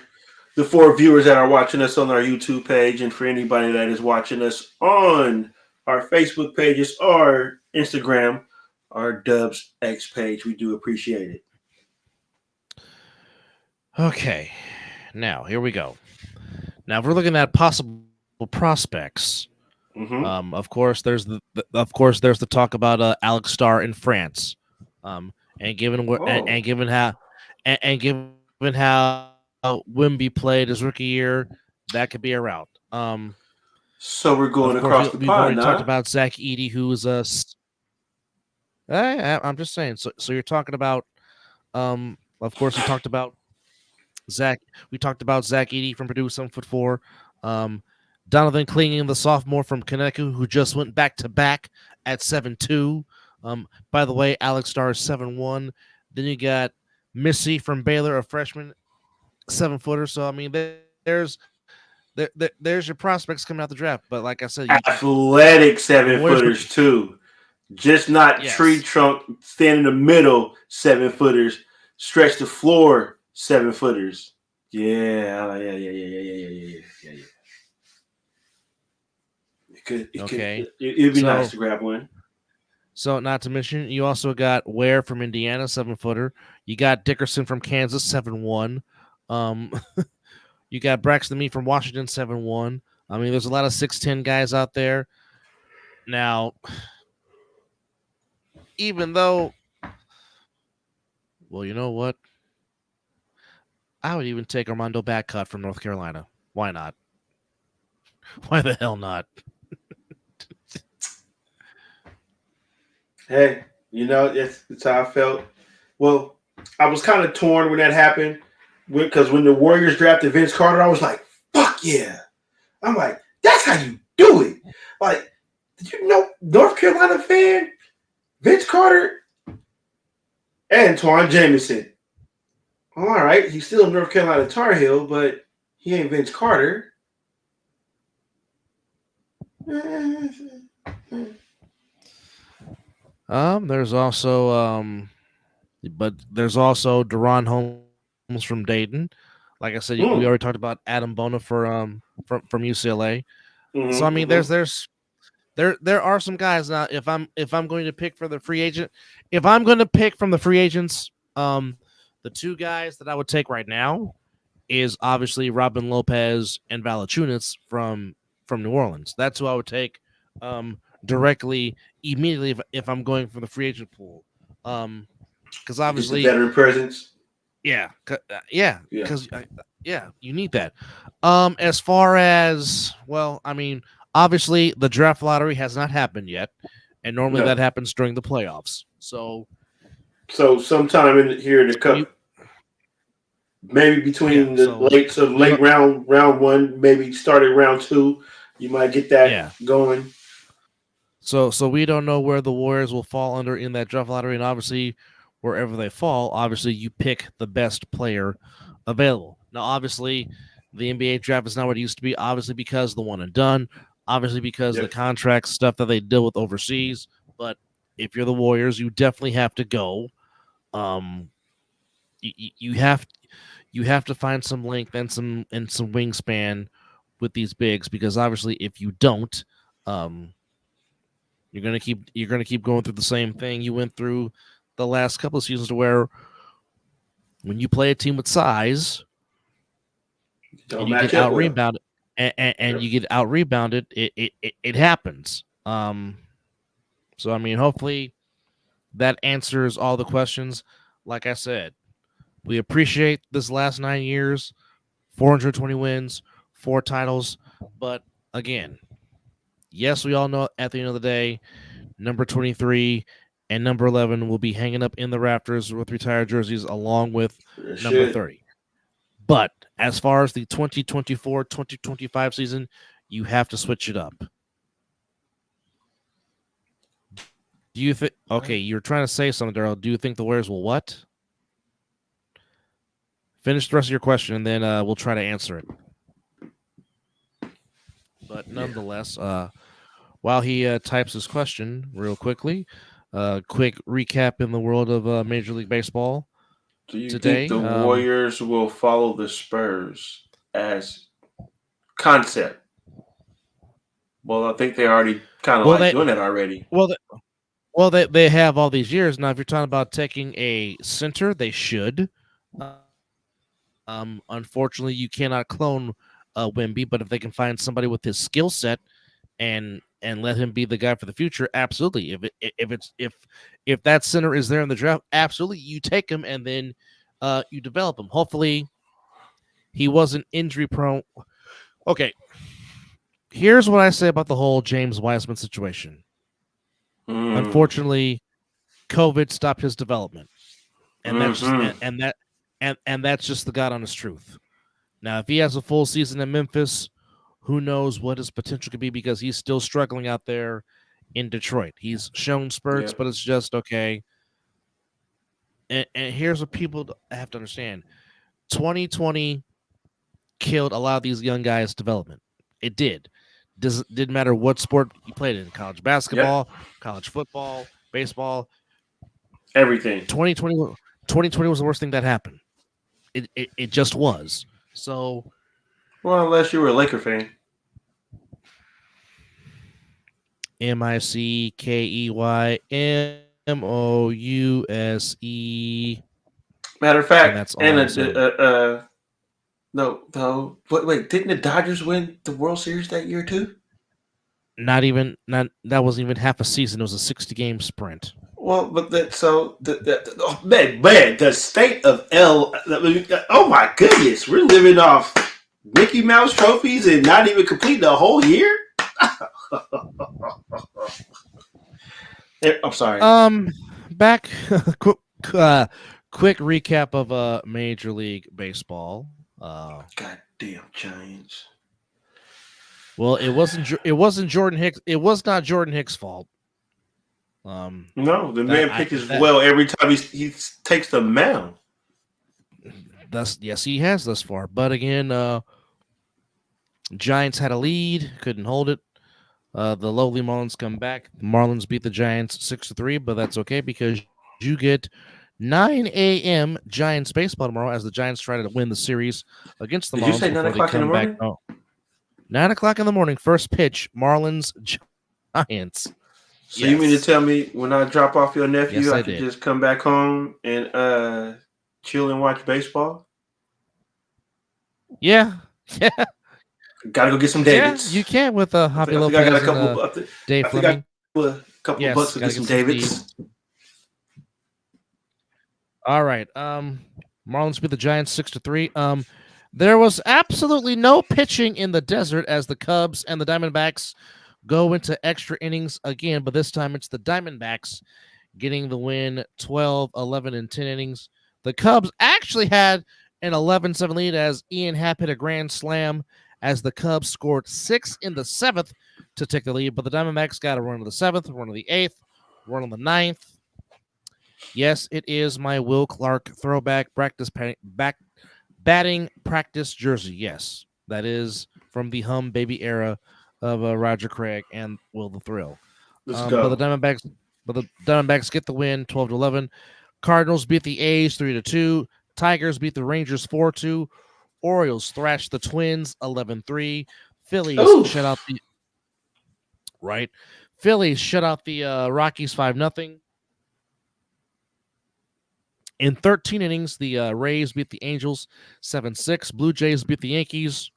the four viewers that are watching us on our YouTube page, and for anybody that is watching us on our Facebook pages or Instagram, our Dubs X page. We do appreciate it. Okay, now here we go. Now, if we're looking at possible prospects, Of course, there's the talk about Alex Starr in France, and given how Wimby played his rookie year, that could be a route. So we're going Of course, across the we've already pond, talked huh? about Zach Edey, who's a. I'm just saying. So you're talking about. Of course, we talked about Zach. We talked about Zach Edey from Purdue, 7'4". Donovan Clingan, the sophomore from Connecticut, who just went back to back at 7'2". By the way, Alex Starr is 7'1". Then you got Missy from Baylor, a freshman, 7-footer. So I mean, there's your prospects coming out the draft. But like I said, Athletic 7-footers too. Just not tree yes. trunk, stand in the middle, 7-footers, stretch the floor, 7-footers. Yeah. It'd be nice to grab one. So, not to mention, you also got Ware from Indiana, 7-footer. You got Dickerson from Kansas, 7'1". You got Braxton Mead from Washington, 7'1". I mean, there's a lot of 6'10" guys out there. Now, even though, well, you know what? I would even take Armando Bacot from North Carolina. Why not? Why the hell not? Hey, that's how I felt. Well, I was kind of torn when that happened because when the Warriors drafted Vince Carter, I was like, fuck yeah. I'm like, that's how you do it. Like, did you know North Carolina fan, Vince Carter, Antoine Jameson. All right, he's still a North Carolina Tar Heel, but he ain't Vince Carter. There's also there's also Deron Holmes from Dayton. Like I said, we already talked about Adam Bona from UCLA. So I mean, there are some guys now. If I'm going to pick for the free agent, if I'm going to pick from the free agents, the two guys that I would take right now is obviously Robin Lopez and Valanciunas from New Orleans. That's who I would take directly immediately if I'm going for the free agent pool. Because obviously, just the veteran presence. Yeah, because you need that. As far as I mean, obviously the draft lottery has not happened yet, and normally that happens during the playoffs. So sometime in the cup, maybe between late round one, maybe started round 2, you might get that going. So we don't know where the Warriors will fall under in that draft lottery, and obviously wherever they fall, obviously you pick the best player available. Now, obviously, the NBA draft is not what it used to be, obviously because the one and done, obviously because the contract stuff that they deal with overseas. But if you're the Warriors, you definitely have to go. You have to find some length and some wingspan with these bigs, because obviously if you don't, you're gonna keep going through the same thing you went through the last couple of seasons, to where when you play a team with size, and you get out rebounded, and you get out rebounded, it happens. So I mean, hopefully that answers all the questions. Like I said, we appreciate this last 9 years, 420 wins, 4 titles, but again, yes, we all know at the end of the day, number 23 and number 11 will be hanging up in the rafters with retired jerseys along with number 30. But as far as the 2024-2025 season, you have to switch it up. Do you think? Okay, you're trying to say something, Daryl. Do you think the Warriors will what? Finish the rest of your question, and then we'll try to answer it. But nonetheless, while he types his question real quickly, quick recap in the world of Major League Baseball. Do you today, think the Warriors will follow the Spurs as concept? Well, I think they already kind of doing that already. Well, they have all these years. Now, if you're talking about taking a center, they should. Unfortunately, you cannot clone Wemby, but if they can find somebody with his skill set and and let him be the guy for the future, absolutely. If that center is there in the draft, absolutely, you take him and then you develop him. Hopefully, he wasn't injury prone. Okay, here's what I say about the whole James Wiseman situation. Unfortunately, COVID stopped his development, and that's just, and that's just the God honest truth. Now, if he has a full season in Memphis, who knows what his potential could be, because he's still struggling out there in Detroit. He's shown spurts, but it's just okay. And here's what people have to understand: 2020 killed a lot of these young guys' development. It did. Didn't matter what sport you played in: college basketball, college football, baseball, everything. 2020 was the worst thing that happened. It just was. So, well, unless you were a Laker fan. MICKEYMOUSE. Matter of fact, that's all. No. Wait, didn't the Dodgers win the World Series that year too? That wasn't even half a season. It was a 60-game sprint. Well, but the state of oh my goodness, we're living off Mickey Mouse trophies and not even completing the whole year. I'm sorry. Back quick recap of Major League Baseball. Goddamn Giants. Well, it wasn't Jordan Hicks. It was not Jordan Hicks' fault. No, the man picked his well every time he takes the mound. Yes, he has thus far. But again, Giants had a lead, couldn't hold it. The lowly Marlins come back. The Marlins beat the Giants 6-3, but that's okay because you get 9 a.m. Giants baseball tomorrow as the Giants try to win the series against the Marlins. Did you say 9 o'clock in the morning? 9 o'clock in the morning, first pitch, Marlins Giants. So you mean to tell me when I drop off your nephew, I can just come back home and chill and watch baseball? Yeah. Gotta go get some Davids. Yeah, you can with Javi Lopez. I got a couple. Dave Fleming. A couple bucks to get some Davids. All right. Marlins beat the Giants 6-3. There was absolutely no pitching in the desert as the Cubs and the Diamondbacks go into extra innings again, but this time it's the Diamondbacks getting the win 12, 11, and 10 innings. The Cubs actually had an 11-7 lead as Ian Happ hit a grand slam as the Cubs scored 6 in the 7th to take the lead, but the Diamondbacks got a run of the 7th, run of the 8th, run of the 9th. Yes, it is my Will Clark throwback batting practice jersey. Yes, that is from the Hum Baby era of Roger Craig and Will the Thrill. Let's go. But the Diamondbacks get the win 12-11. Cardinals beat the A's 3-2. Tigers beat the Rangers 4-2. Orioles thrashed the Twins 11-3. Phillies shut out the Rockies 5-0. In 13 innings, the Rays beat the Angels 7-6. Blue Jays beat the Yankees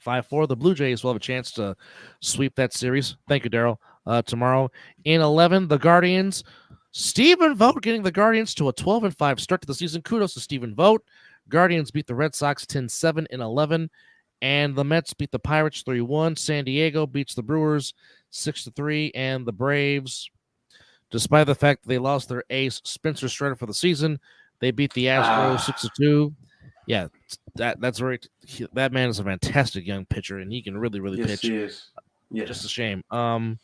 5-4. The Blue Jays will have a chance to sweep that series. Thank you, Daryl. Tomorrow. In 11, the Guardians. Stephen Vogt getting the Guardians to a 12-5 start to the season. Kudos to Stephen Vogt. Guardians beat the Red Sox 10-7 in 11. And the Mets beat the Pirates 3-1. San Diego beats the Brewers 6-3. And the Braves, despite the fact that they lost their ace, Spencer Strider, for the season, they beat the Astros 6-2. Yeah, that's very. That man is a fantastic young pitcher, and he can really pitch. He is. Yeah, just a shame. But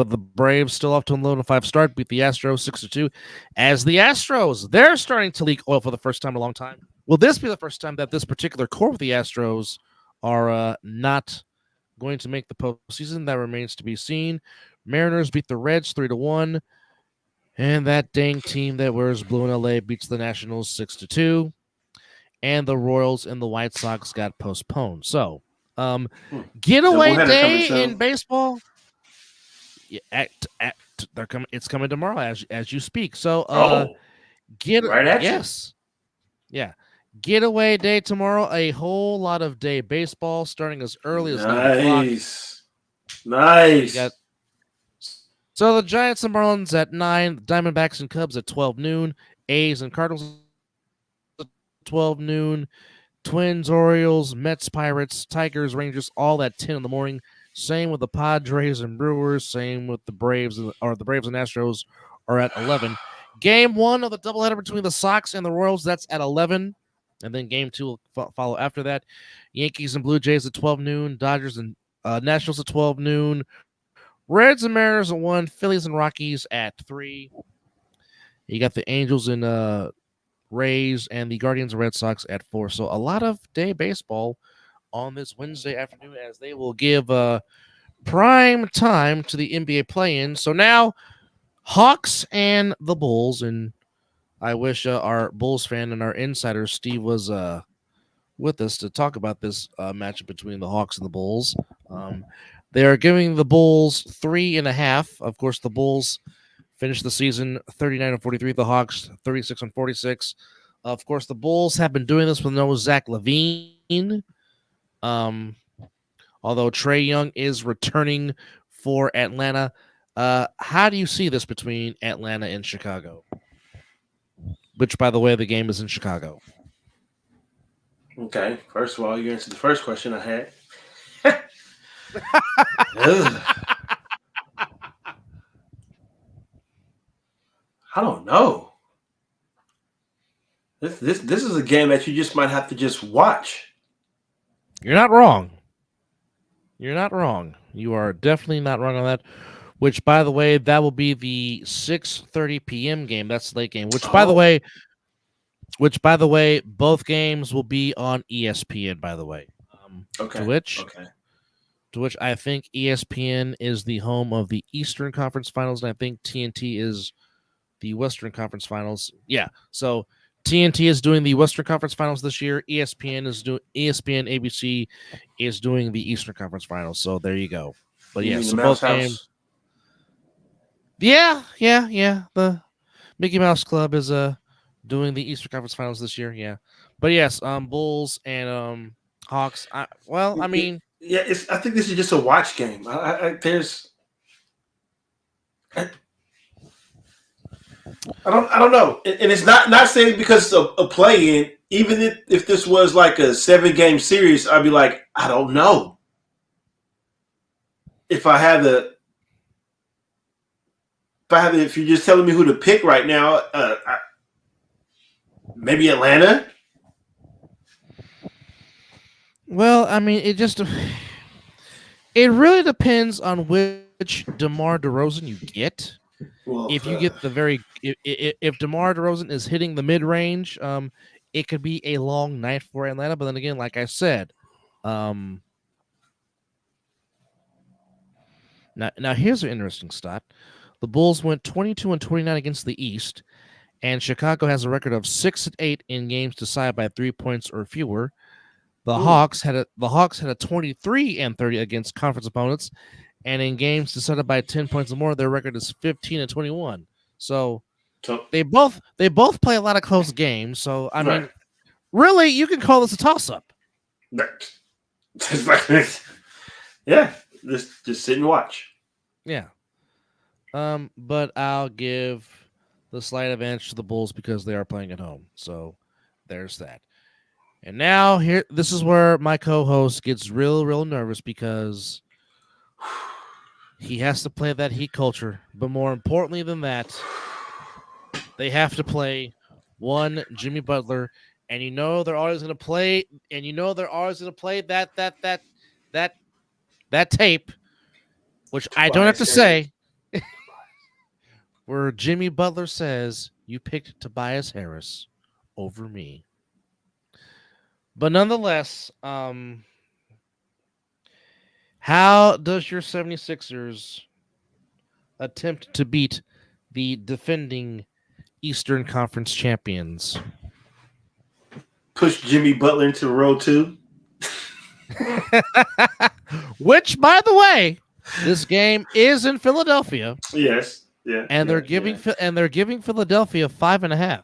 the Braves still off to a 11-5 start, beat the Astros 6-2. As the Astros, they're starting to leak oil for the first time in a long time. Will this be the first time that this particular core of the Astros are not going to make the postseason? That remains to be seen. Mariners beat the Reds 3-1. And that dang team that wears blue in LA beats the Nationals 6-2. And the Royals and the White Sox got postponed. So, getaway day in baseball. Yeah, they're coming. It's coming tomorrow as you speak. So, right at yes, you. Yeah, Getaway day tomorrow. A whole lot of day baseball starting as early as 9 o'clock. Nice. So the Giants and Marlins at 9, Diamondbacks and Cubs at 12 noon, A's and Cardinals at 12 noon, Twins, Orioles, Mets, Pirates, Tigers, Rangers, all at 10 in the morning. Same with the Padres and Brewers. Same with the Braves and Astros are at 11. Game 1 of the doubleheader between the Sox and the Royals, that's at 11. And then game 2 will follow after that. Yankees and Blue Jays at 12 noon, Dodgers and Nationals at 12 noon, Reds and Mariners at 1, Phillies and Rockies at 3. You got the Angels and Rays and the Guardians and Red Sox at 4. So a lot of day baseball on this Wednesday afternoon as they will give prime time to the NBA play-in. So now Hawks and the Bulls, and I wish our Bulls fan and our insider Steve was with us to talk about this matchup between the Hawks and the Bulls. They are giving the Bulls 3.5. Of course, the Bulls finished the season 39-43. The Hawks 36-46. Of course, the Bulls have been doing this with no Zach LaVine. Although Trae Young is returning for Atlanta. How do you see this between Atlanta and Chicago? Which, by the way, the game is in Chicago. Okay. First of all, you answered the first question I had. I don't know. This is a game that you just might have to just watch. You're not wrong. You're not wrong. You are definitely not wrong on that. Which, by the way, that will be the 6:30 p.m. game. That's the late game. Which, by the way, both games will be on ESPN. By the way, okay. To which I think ESPN is the home of the Eastern Conference Finals, and I think TNT is the Western Conference Finals. Yeah, so TNT is doing the Western Conference Finals this year. ESPN ABC is doing the Eastern Conference Finals. So there you go. But yeah, so both games. Yeah. The Mickey Mouse Club is doing the Eastern Conference Finals this year. Yeah, but yes, Bulls and Hawks. I think this is just a watch game. I don't know, and it's not saying because of a play-in. Even if this was like a 7-game series, I'd be like, I don't know. If you're just telling me who to pick right now, maybe Atlanta. Well, I mean, it really depends on which DeMar DeRozan you get. Well, if you get if DeMar DeRozan is hitting the mid range, it could be a long night for Atlanta. But then again, like I said, now here's an interesting stat: the Bulls went 22-29 against the East, and Chicago has a record of 6-8 in games decided by 3 points or fewer. The Hawks had a 23-30 against conference opponents, and in games decided by 10 points or more, their record is 15-21. So they both play a lot of close games. So I mean, really, you can call this a toss-up. Yeah, just sit and watch. Yeah. But I'll give the slight advantage to the Bulls because they are playing at home. So there's that. And now this is where my co-host gets real nervous because he has to play that Heat culture. But more importantly than that, they have to play one Jimmy Butler, and they're always going to play, that tape, which I don't have to say, where Jimmy Butler says, "You picked Tobias Harris over me." But nonetheless, how does your 76ers attempt to beat the defending Eastern Conference champions? Push Jimmy Butler into row 2. Which, by the way, this game is in Philadelphia. Yes. Yeah. And they're giving Philadelphia 5.5.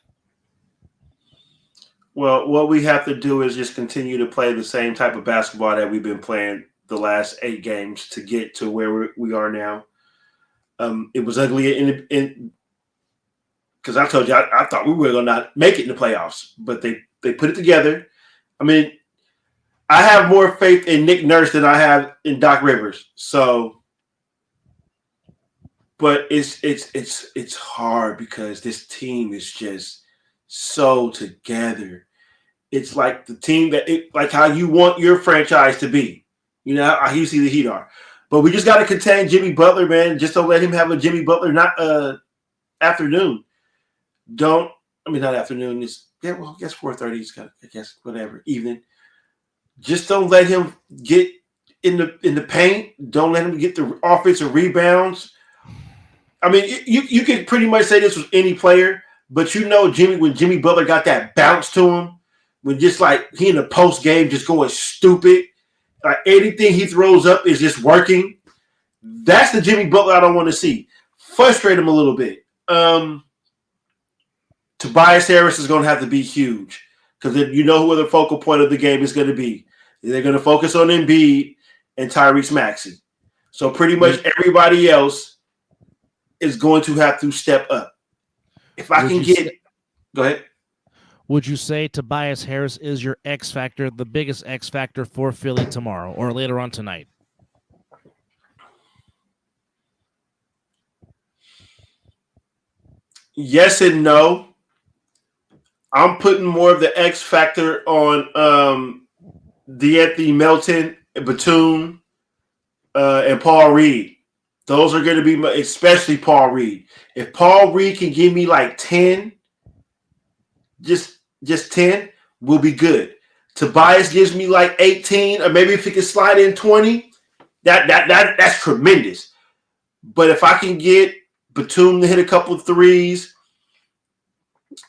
Well, what we have to do is just continue to play the same type of basketball that we've been playing the last 8 games to get to where we are now. It was ugly in because I told you I thought we were going to not make it in the playoffs, but they put it together. I mean, I have more faith in Nick Nurse than I have in Doc Rivers. So, but it's hard because this team is just so together. It's like the team like how you want your franchise to be. You know how you see the Heat are. But we just got to contain Jimmy Butler, man. Just don't let him have a Jimmy Butler afternoon. Not afternoon. I guess 4:30. I guess whatever evening. Just don't let him get in the paint. Don't let him get the offensive rebounds. I mean, you could pretty much say this was any player, but when Jimmy Butler got that bounce to him. When just like he in the post game just going stupid, like anything he throws up is just working. That's the Jimmy Butler I don't want to see. Frustrate him a little bit. Tobias Harris is going to have to be huge because you know who the focal point of the game is going to be. They're going to focus on Embiid and Tyrese Maxey. So pretty much everybody else is going to have to step up. If I can get – go ahead. Would you say Tobias Harris is your X factor, the biggest X factor for Philly tomorrow or later on tonight? Yes and no. I'm putting more of the X factor on D'Anthony Melton, Batum, and Paul Reed. Those are going to be especially Paul Reed. If Paul Reed can give me like 10, just 10 will be good. Tobias gives me like 18, or maybe if he can slide in 20, that's tremendous. But if I can get Batum to hit a couple of threes,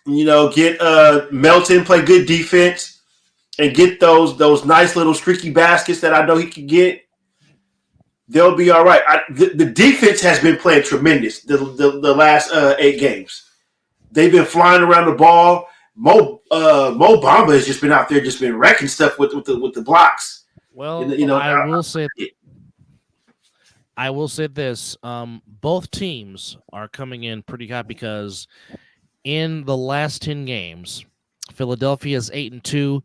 get Melton play good defense, and get those nice little streaky baskets that I know he can get, they'll be all right. The defense has been playing tremendous the last 8 games. They've been flying around the ball. Mo Bamba has just been out there, just been wrecking stuff with the blocks. Well, I will say this: both teams are coming in pretty hot because in the last 10 games, Philadelphia is 8-2,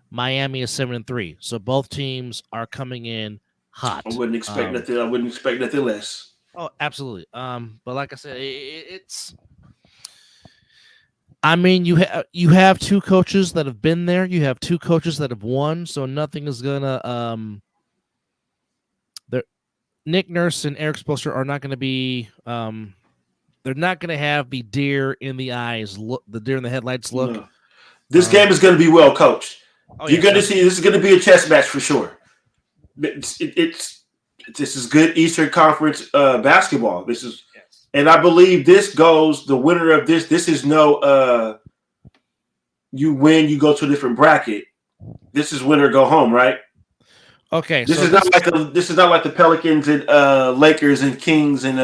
Miami is 7-3. So both teams are coming in hot. I wouldn't expect nothing. I wouldn't expect nothing less. Oh, absolutely. But like I said, it's. I mean, you have 2 coaches that have been there. You have 2 coaches that have won. So nothing is gonna. Nick Nurse and Eric Spoelstra are not going to be. They're not going to have the deer in the eyes look, the deer in the headlights look. No. This game is going to be well coached. You're going to see this is going to be a chess match for sure. This is good Eastern Conference basketball. This is. And I believe the winner of this. This is no, you win, you go to a different bracket. This is win or go home, right? Okay. This is not like the Pelicans and Lakers and Kings and.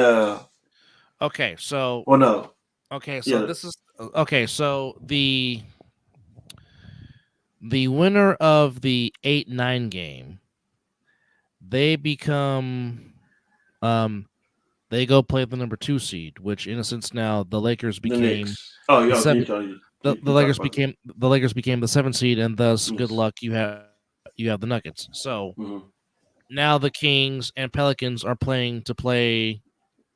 Okay, so. Well, no. Okay, so this is okay. So the winner of the 8-9 game, they become. They go play the number 2 seed, which in a sense now the Lakers became the Lakers became the 7 seed, and thus good luck you have the Nuggets. So now the Kings and Pelicans are playing to play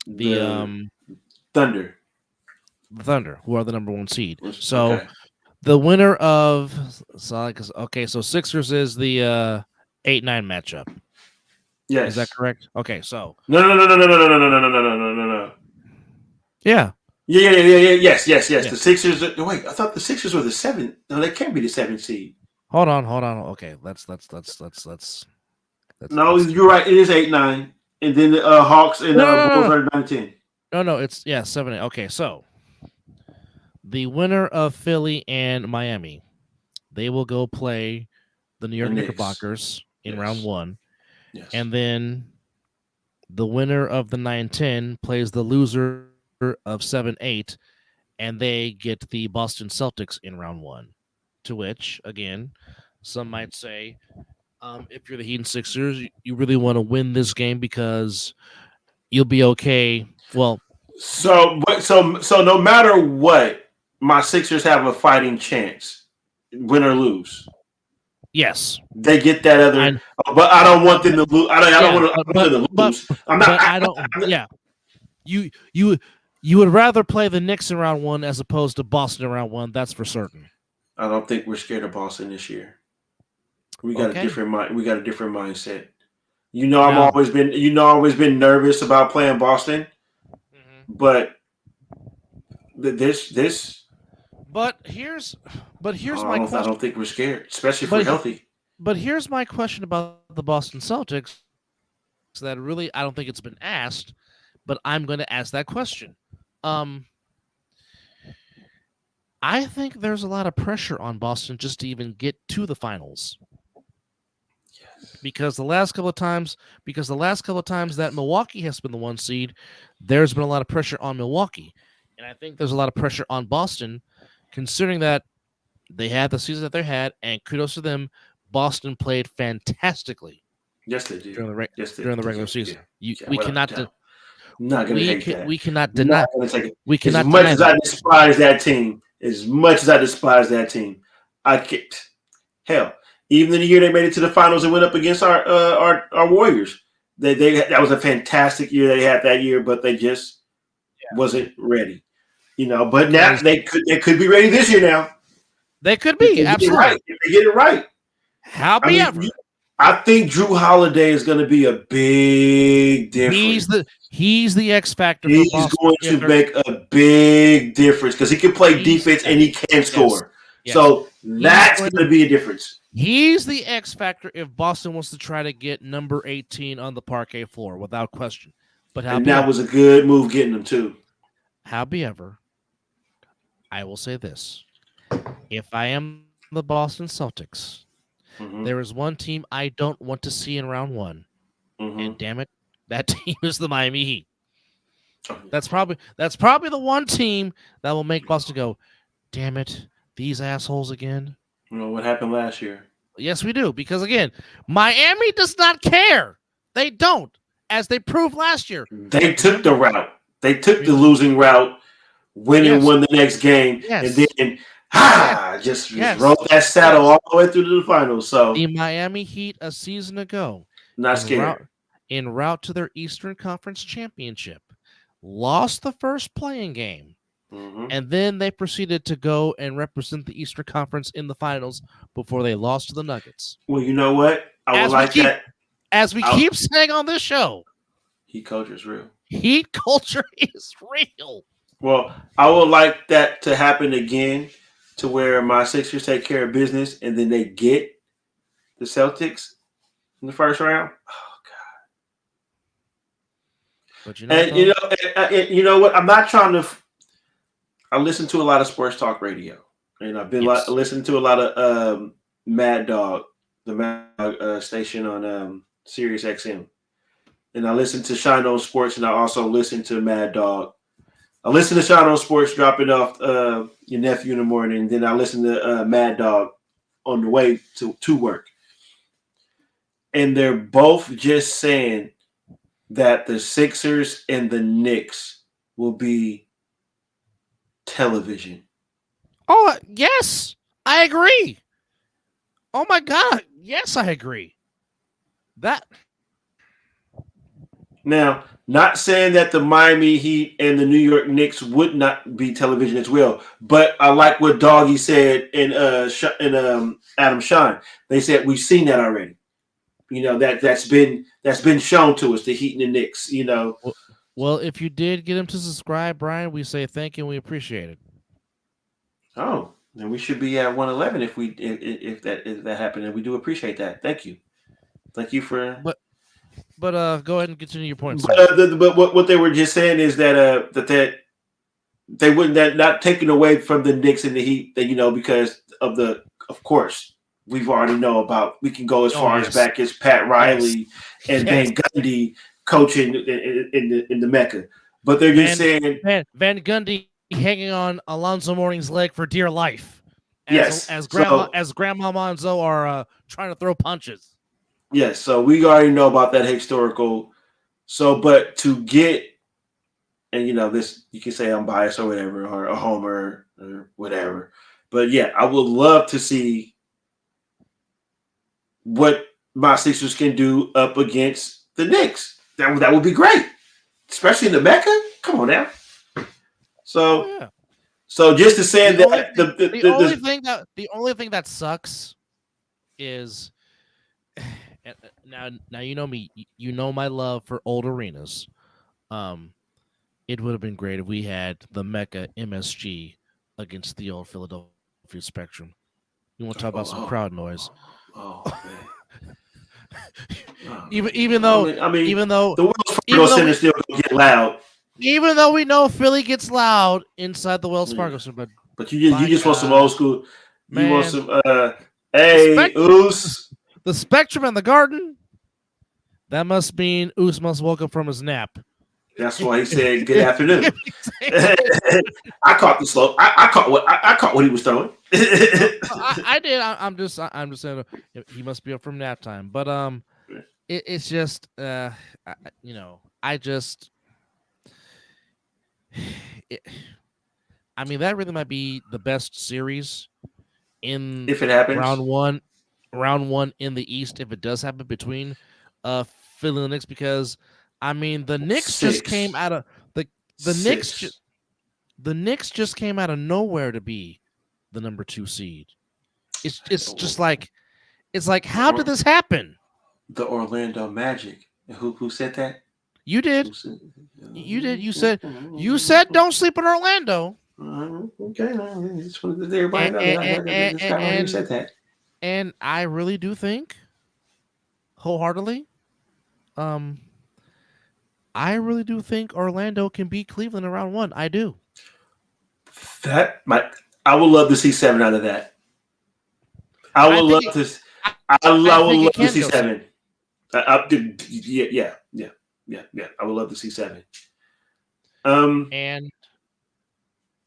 the Thunder. The Thunder, who are the number 1 seed. So the winner of so Sixers is the 8-9 matchup. Yes. Is that correct? Okay, so no. Yeah. Yes. The Sixers. Wait, I thought the Sixers were the 7th. No, they can't be the 7th seed. Hold on. Okay, let's. No, you're right. It is 8-9, and then the Hawks and Bulls are 9-10. No, it's 7-8. Okay, so the winner of Philly and Miami, they will go play the New York Knickerbockers in round 1. Yes. And then the winner of the 9-10 plays the loser of 7-8, and they get the Boston Celtics in round 1. To which, again, some might say, if you're the Heat and Sixers, you really want to win this game because you'll be okay. Well, so no matter what, my Sixers have a fighting chance, win or lose. yes, They get that other, but I don't want them to lose. I don't want them to lose. I don't. Yeah, you would rather play the Knicks in round 1 as opposed to Boston in round 1. That's for certain. I don't think we're scared of Boston this year. We got a different mind. We got a different mindset. I've always been nervous about playing Boston, but this. But here's my question. I don't think we're scared, especially if we're healthy. But here's my question about the Boston Celtics that really I don't think it's been asked, but I'm going to ask that question. I think there's a lot of pressure on Boston just to even get to the finals. Yes. Because the last couple of times that Milwaukee has been the 1 seed, there's been a lot of pressure on Milwaukee. And I think there's a lot of pressure on Boston, considering that they had the season that they had, and kudos to them, Boston played fantastically. Yes, they did. During the regular season. We cannot deny. We cannot deny. As much as I despise that team, I kicked. Hell, even in the year they made it to the finals and went up against our Warriors, that was a fantastic year they had that year, but they just wasn't ready. But now they could be ready this year. Now they could be absolutely. If they get it right. However, I think Drew Holiday is going to be a big difference. He's the X factor. He's going to make a big difference because he can play defense and he can score. Yes. So that's going to be a difference. He's the X factor if Boston wants to try to get number 18 on the parquet floor, without question. But that was a good move getting them too. However, I will say this: if I am the Boston Celtics, there is one team I don't want to see in round 1, and damn it, that team is the Miami Heat. That's probably the one team that will make Boston go, damn it, these assholes again. You know what happened last year? Yes, we do. Because again, Miami does not care. They don't, as they proved last year. They took the route. They took the losing route, won the next game, and then just rode that saddle all the way through to the finals. So the Miami Heat a season ago, not scared. En route to their Eastern Conference Championship, lost the first playing game, and then they proceeded to go and represent the Eastern Conference in the finals before they lost to the Nuggets. Well, you know what? As we keep saying on this show, Heat culture is real. Heat culture is real. Well, I would like that to happen again, to where my Sixers take care of business and then they get the Celtics in the first round. But you know what? I'm not trying to. I listen to a lot of sports talk radio, and I've been listening to a lot of Mad Dog, the Mad Dog station on Sirius XM, and I listen to Shine On Sports, and I also listen to Mad Dog. I listen to Shine On Sports dropping off your nephew in the morning, and then I listen to Mad Dog on the way to work, and they're both just saying that the Sixers and the Knicks will be television. Oh, yes, I agree. Oh, my God. Yes, I agree. That. Now, not saying that the Miami Heat and the New York Knicks would not be television as well, but I like what Doggy said in Adam Shine. They said we've seen that already. That's been shown to us, the Heat and the Knicks, Well, if you did get him to subscribe, Brian, we say thank you and we appreciate it. Oh, then we should be at 111 if that happened, and we do appreciate that. Thank you. Thank you for But go ahead and continue your points. But what they were just saying is that they wouldn't not taken away from the Knicks and the Heat, because of course. We've already know about. We can go as far as back as Pat Riley and Van Gundy coaching in the Mecca, but they're just saying Van Gundy hanging on Alonzo Mourning's leg for dear life as Grandmama and Zoe are trying to throw punches. Yes, so we already know about that historical. So, but to get, and this, you can say I'm biased or whatever, or a homer or whatever, but yeah, I would love to see what my Sixers can do up against the Knicks. That would be great, especially in the Mecca. Come on now. So, so just to say that the only thing that sucks is now you know me, you know my love for old arenas. It would have been great if we had the Mecca MSG against the old Philadelphia Spectrum. You want to talk about some crowd noise? Man. even though the Wells Fargo Center still get loud. Even though we know Philly gets loud inside the Wells Fargo Center, but you just want some old school. Man, you want some Oos. The Spectrum and the Garden. That must mean Oos must woke up from his nap. That's why he said good afternoon. I caught the slope. I caught what he was throwing. I did. I'm just saying he must be up from nap time. But it's just I mean that really might be the best series if it happens round one in the East if it does happen between Philly and the Knicks, because I mean the Knicks just came out of the Knicks just came out of nowhere to be the number 2 seed. It's just like how did this happen? The Orlando Magic. Who said that? You did. You did. You said don't sleep in Orlando. Okay, I just wanted everybody know said that. And I really do think, wholeheartedly, I really do think Orlando can beat Cleveland in round 1. I do. I would love to see 7 out of that. I would love to see 7. Yeah. I would love to see 7.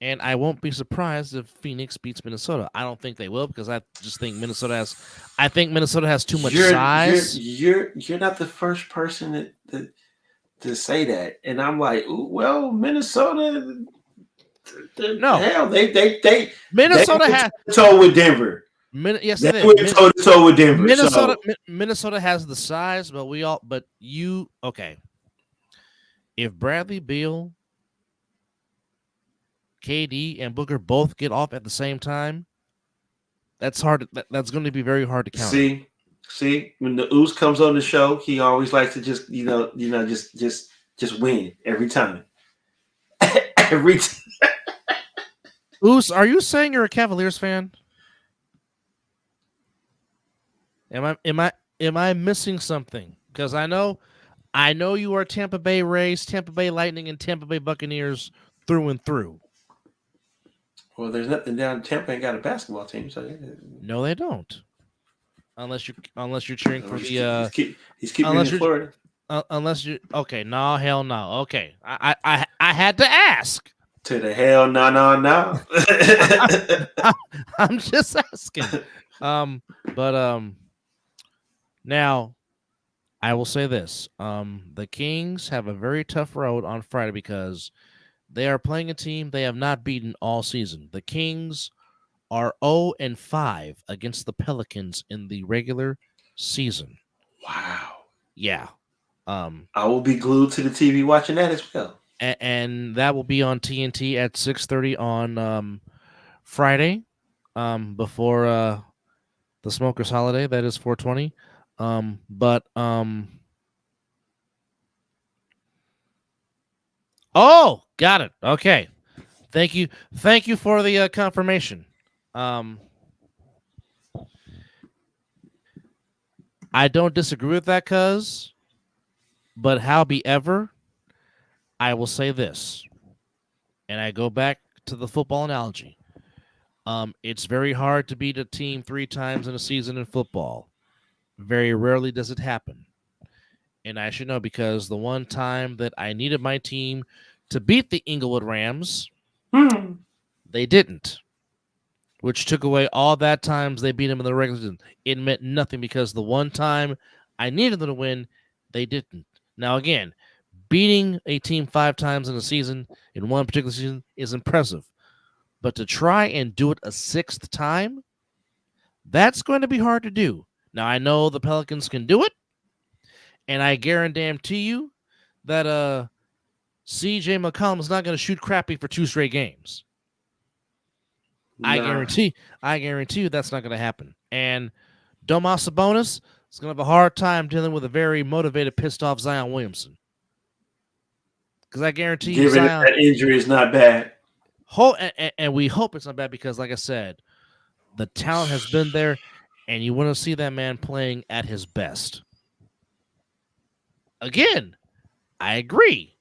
And I won't be surprised if Phoenix beats Minnesota. I don't think they will, because I just think Minnesota has too much size. You're not the first person to say that, and I'm like, well, Minnesota. No, hell, they Minnesota has toe with Denver. Yes, they went toe to toe with Denver. Minnesota has the size, but okay. If Bradley Beal, KD, and Booker both get off at the same time, that's hard. That's going to be very hard to count. See, when the Oos comes on the show, he always likes to just just win every time. Every time. Oos, are you saying you're a Cavaliers fan? Am I missing something? Because I know you are Tampa Bay Rays, Tampa Bay Lightning, and Tampa Bay Buccaneers through and through. Well, there's nothing down. Tampa ain't got a basketball team, so no, they don't. Unless you're cheering for the he's keeping it in Florida. Unless you no, hell no. Okay, I had to ask. To the hell no. I'm just asking. Now, I will say this: the Kings have a very tough road on Friday because they are playing a team they have not beaten all season. The Kings are 0-5 against the Pelicans in the regular season. Wow. Yeah. I will be glued to the TV watching that as well. And that will be on TNT at 6:30 on Friday, before the Smokers holiday. That is 420. Oh, got it. Okay. Thank you for the confirmation. I don't disagree with that, but howbeiver, I will say this, and I go back to the football analogy. It's very hard to beat a team 3 times in a season in football. Very rarely does it happen. And I should know, because the one time that I needed my team to beat the Inglewood Rams, they didn't. which took away all that times they beat him in the regular season. It meant nothing because the one time I needed them to win, they didn't. Now, again, beating a team 5 times in a season, in one particular season, is impressive. But to try and do it a 6th time, that's going to be hard to do. Now, I know the Pelicans can do it, and I guarantee you that CJ McCollum is not going to shoot crappy for 2 straight games. Nah. I guarantee you that's not going to happen. And Domas Sabonis is going to have a hard time dealing with a very motivated, pissed off Zion Williamson. Because I guarantee you, Given that injury is not bad. And we hope it's not bad because, like I said, the talent has been there, and you want to see that man playing at his best. Again, I agree.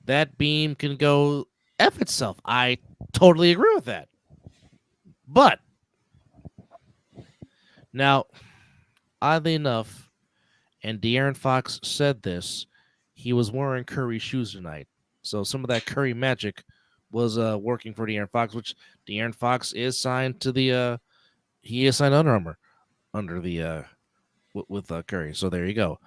That beam can go F itself. I totally agree with that. But now, oddly enough, and De'Aaron Fox said this, he was wearing Curry shoes tonight. So some of that Curry magic was working for De'Aaron Fox, which De'Aaron Fox is signed to the he is signed Under Armour under the with Curry. So there you go.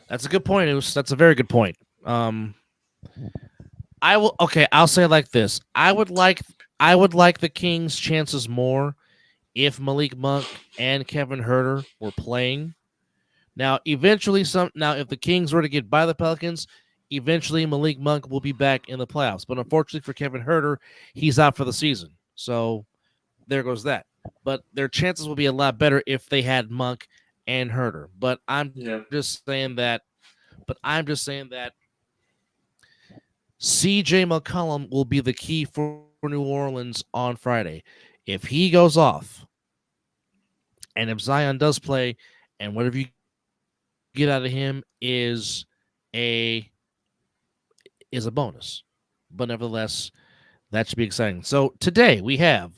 That's a good point. That's a very good point. I'll say it like this. I would like the Kings' chances more if Malik Monk and Kevin Huerter were playing. Now, eventually, if the Kings were to get by the Pelicans, eventually Malik Monk will be back in the playoffs. But unfortunately for Kevin Huerter, he's out for the season. So there goes that. But their chances will be a lot better if they had Monk and Huerter. But I'm just saying that CJ McCollum will be the key for New Orleans on Friday. If he goes off, and if Zion does play, and whatever you get out of him is a bonus. But nevertheless, that should be exciting. So today we have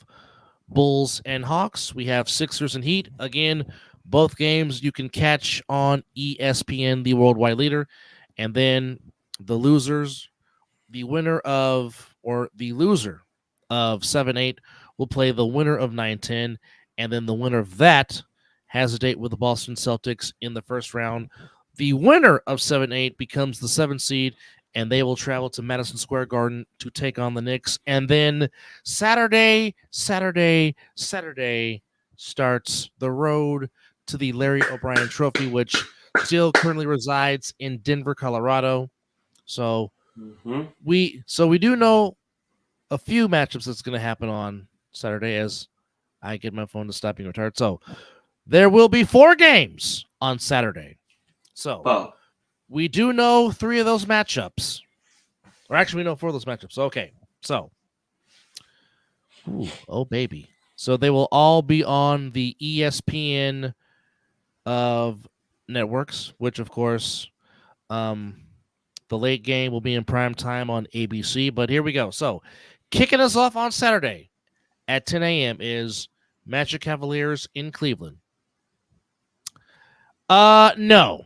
Bulls and Hawks. We have Sixers and Heat. Again, both games you can catch on ESPN, the worldwide leader. And then the loser of 7-8 will play the winner of 9-10. And then the winner of that has a date with the Boston Celtics in the first round. The winner of 7-8 becomes the 7th seed, and they will travel to Madison Square Garden to take on the Knicks. And then Saturday starts the road to the Larry O'Brien Trophy, which still currently resides in Denver, Colorado. So we do know a few matchups that's going to happen on Saturday as I get my phone to stop being retired. So there will be 4 games on Saturday. So we do know 3 of those matchups. Or actually, we know 4 of those matchups. Okay. So, oh, baby. So they will all be on the ESPN of networks, which, of course, the late game will be in prime time on ABC. But here we go. So kicking us off on Saturday at 10 a.m. is Magic Cavaliers in Cleveland. No.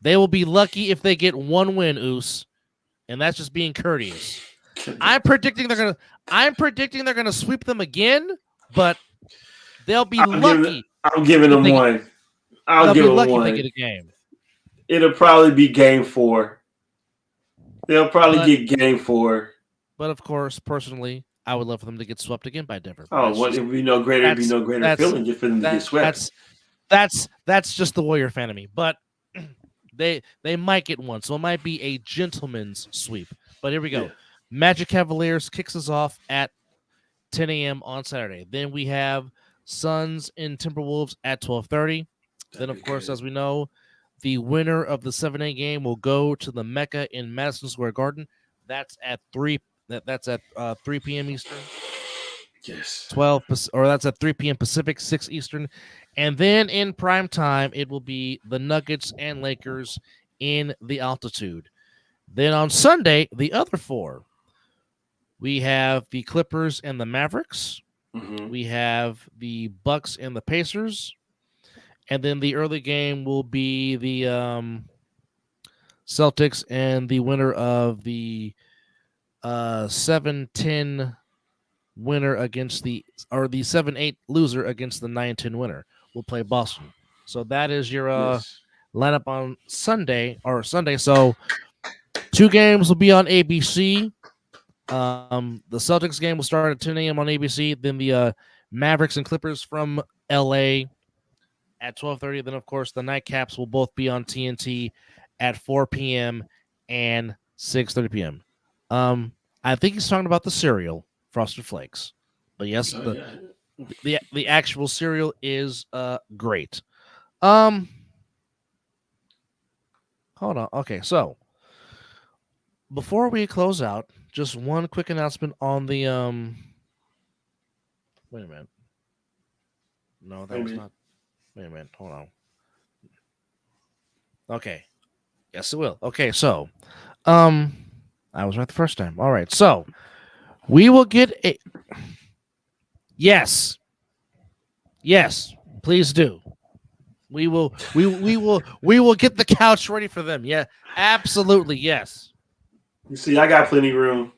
They will be lucky if they get 1 win, Oos, and that's just being courteous. I'm predicting they're gonna sweep them again, but they'll be lucky. I'm giving them 1. I'll give them 1. If they get a game. It'll probably be game 4. They'll probably get game 4. But of course, personally, I would love for them to get swept again by Denver. Oh, well, it'd be no greater feeling just for them to get swept. That's just the Warrior fan of me. But they might get 1, so it might be a gentleman's sweep. But here we go. Yeah. Magic Cavaliers kicks us off at 10 a.m. on Saturday. Then we have Suns and Timberwolves at 12:30. Then, of course, as we know, the winner of the 7-8 game will go to the Mecca in Madison Square Garden. That's at 3 p.m. Eastern. Yes. That's at 3 p.m. Pacific, 6 Eastern. And then in prime time, it will be the Nuggets and Lakers in the altitude. Then on Sunday, the other 4, we have the Clippers and the Mavericks. Mm-hmm. We have the Bucks and the Pacers. And then the early game will be the Celtics and the winner of the 7-10 winner against the 7-8 loser against the 9-10 winner will play Boston. So that is your lineup on Sunday. So 2 games will be on ABC. The Celtics game will start at 10 a.m. on ABC. Then the Mavericks and Clippers from LA at 12:30. Then, of course, the Nightcaps will both be on TNT at 4 p.m. and 6:30 p.m. I think he's talking about the cereal, Frosted Flakes. But yes, the actual cereal is great. Hold on. Okay, so before we close out, just one quick announcement on the Wait a minute. No, that was not. Wait a minute. Hold on. Okay. Yes, it will. Okay, so I was right the first time. All right. So we will get a Yes. Yes, please do. We will get the couch ready for them. Yeah, absolutely. Yes. You see, I got plenty of room.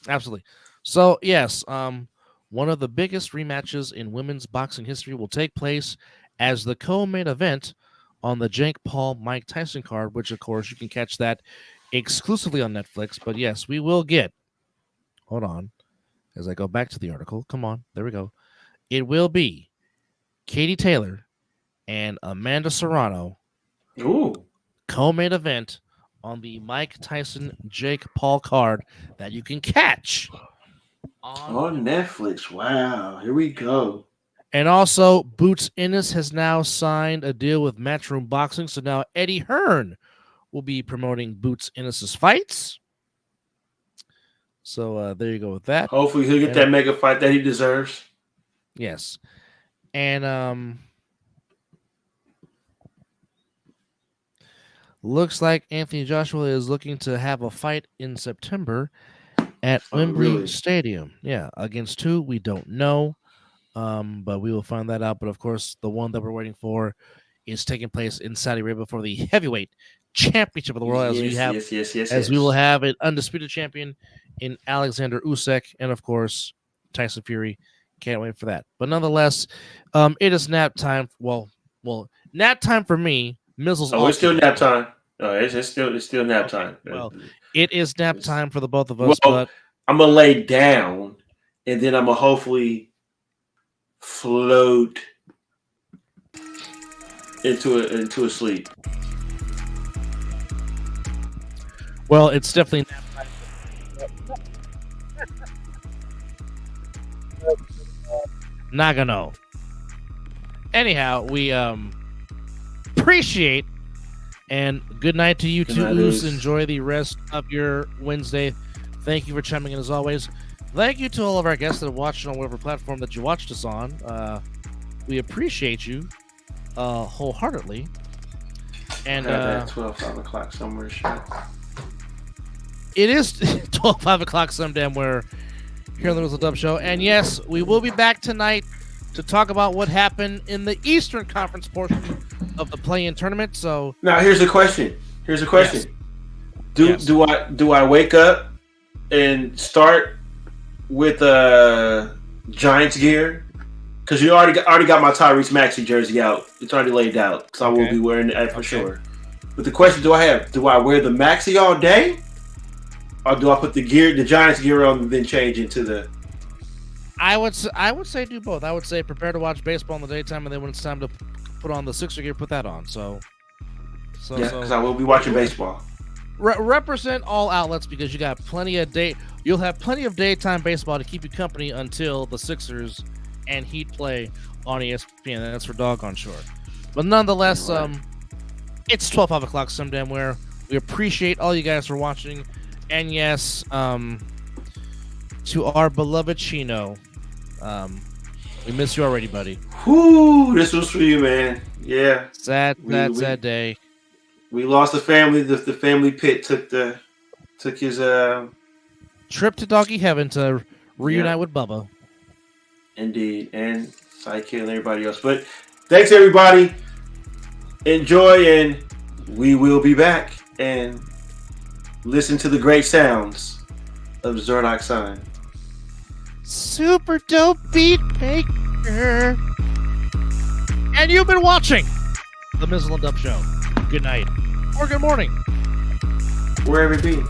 Absolutely. So, yes, one of the biggest rematches in women's boxing history will take place as the co-main event on the Jake Paul Mike Tyson card, which, of course, you can catch that exclusively on Netflix. But, yes, we will get – hold on as I go back to the article. Come on. There we go. It will be Katie Taylor and Amanda Serrano co-main event on the Mike Tyson Jake Paul card that you can catch on Netflix. Wow, here we go. And also, Boots Ennis has now signed a deal with Matchroom Boxing, so now Eddie Hearn will be promoting Boots Ennis's fights. So there you go with that. Hopefully he'll get that mega fight that he deserves. Yes. And looks like Anthony Joshua is looking to have a fight in September at Wembley Stadium. Yeah, against who, we don't know. But we will find that out. But of course, the one that we're waiting for is taking place in Saudi Arabia for the heavyweight championship of the world. As we will have an undisputed champion in Alexander Usyk, and of course Tyson Fury. Can't wait for that. But nonetheless, it is nap time. Well, nap time for me. Mizzle's. Oh, it's still nap time. No, it's still nap time. Well, it is nap time for the both of us. Well, but I'm gonna lay down, and then I'm gonna hopefully float into a sleep. Well, it's definitely nap time. Nagano. Anyhow, we appreciate and good night to you two. Enjoy the rest of your Wednesday. Thank you for chiming in as always. Thank you to all of our guests that have watched on whatever platform that you watched us on. We appreciate you wholeheartedly. And 5 o'clock somewhere. It is 5 o'clock some damn where here on the Mizzle Dub Show. And yes, we will be back tonight to talk about what happened in the Eastern Conference portion of the play-in tournament. So now here's a question. Yes. Do I wake up and start with Giants gear? Because you already got my Tyrese Maxey jersey out. It's already laid out, so I will be wearing it for sure. But the question do I wear the Maxey all day? Or do I put the Giants gear on and then change into the? I would say do both. I would say prepare to watch baseball in the daytime, and then when it's time to put on the Sixer gear, put that on. So because I will be watching baseball. Represent all outlets because you got plenty of You'll have plenty of daytime baseball to keep you company until the Sixers and Heat play on ESPN. That's for doggone sure. But nonetheless, it's 5 o'clock some damn where. We appreciate all you guys for watching. And yes, to our beloved Chino, we miss you already, buddy. Whoo, this was for you, man. Yeah. Sad day. We lost the family. The family pit took his trip to doggy heaven to reunite with Bubba. Indeed, and Sidekick and everybody else. But thanks, everybody. Enjoy, and we will be back. And Listen to the great sounds of Zerdok Sign. Super dope beat maker. And you've been watching the Mizzle and Dub Show. Good night or good morning, wherever it be.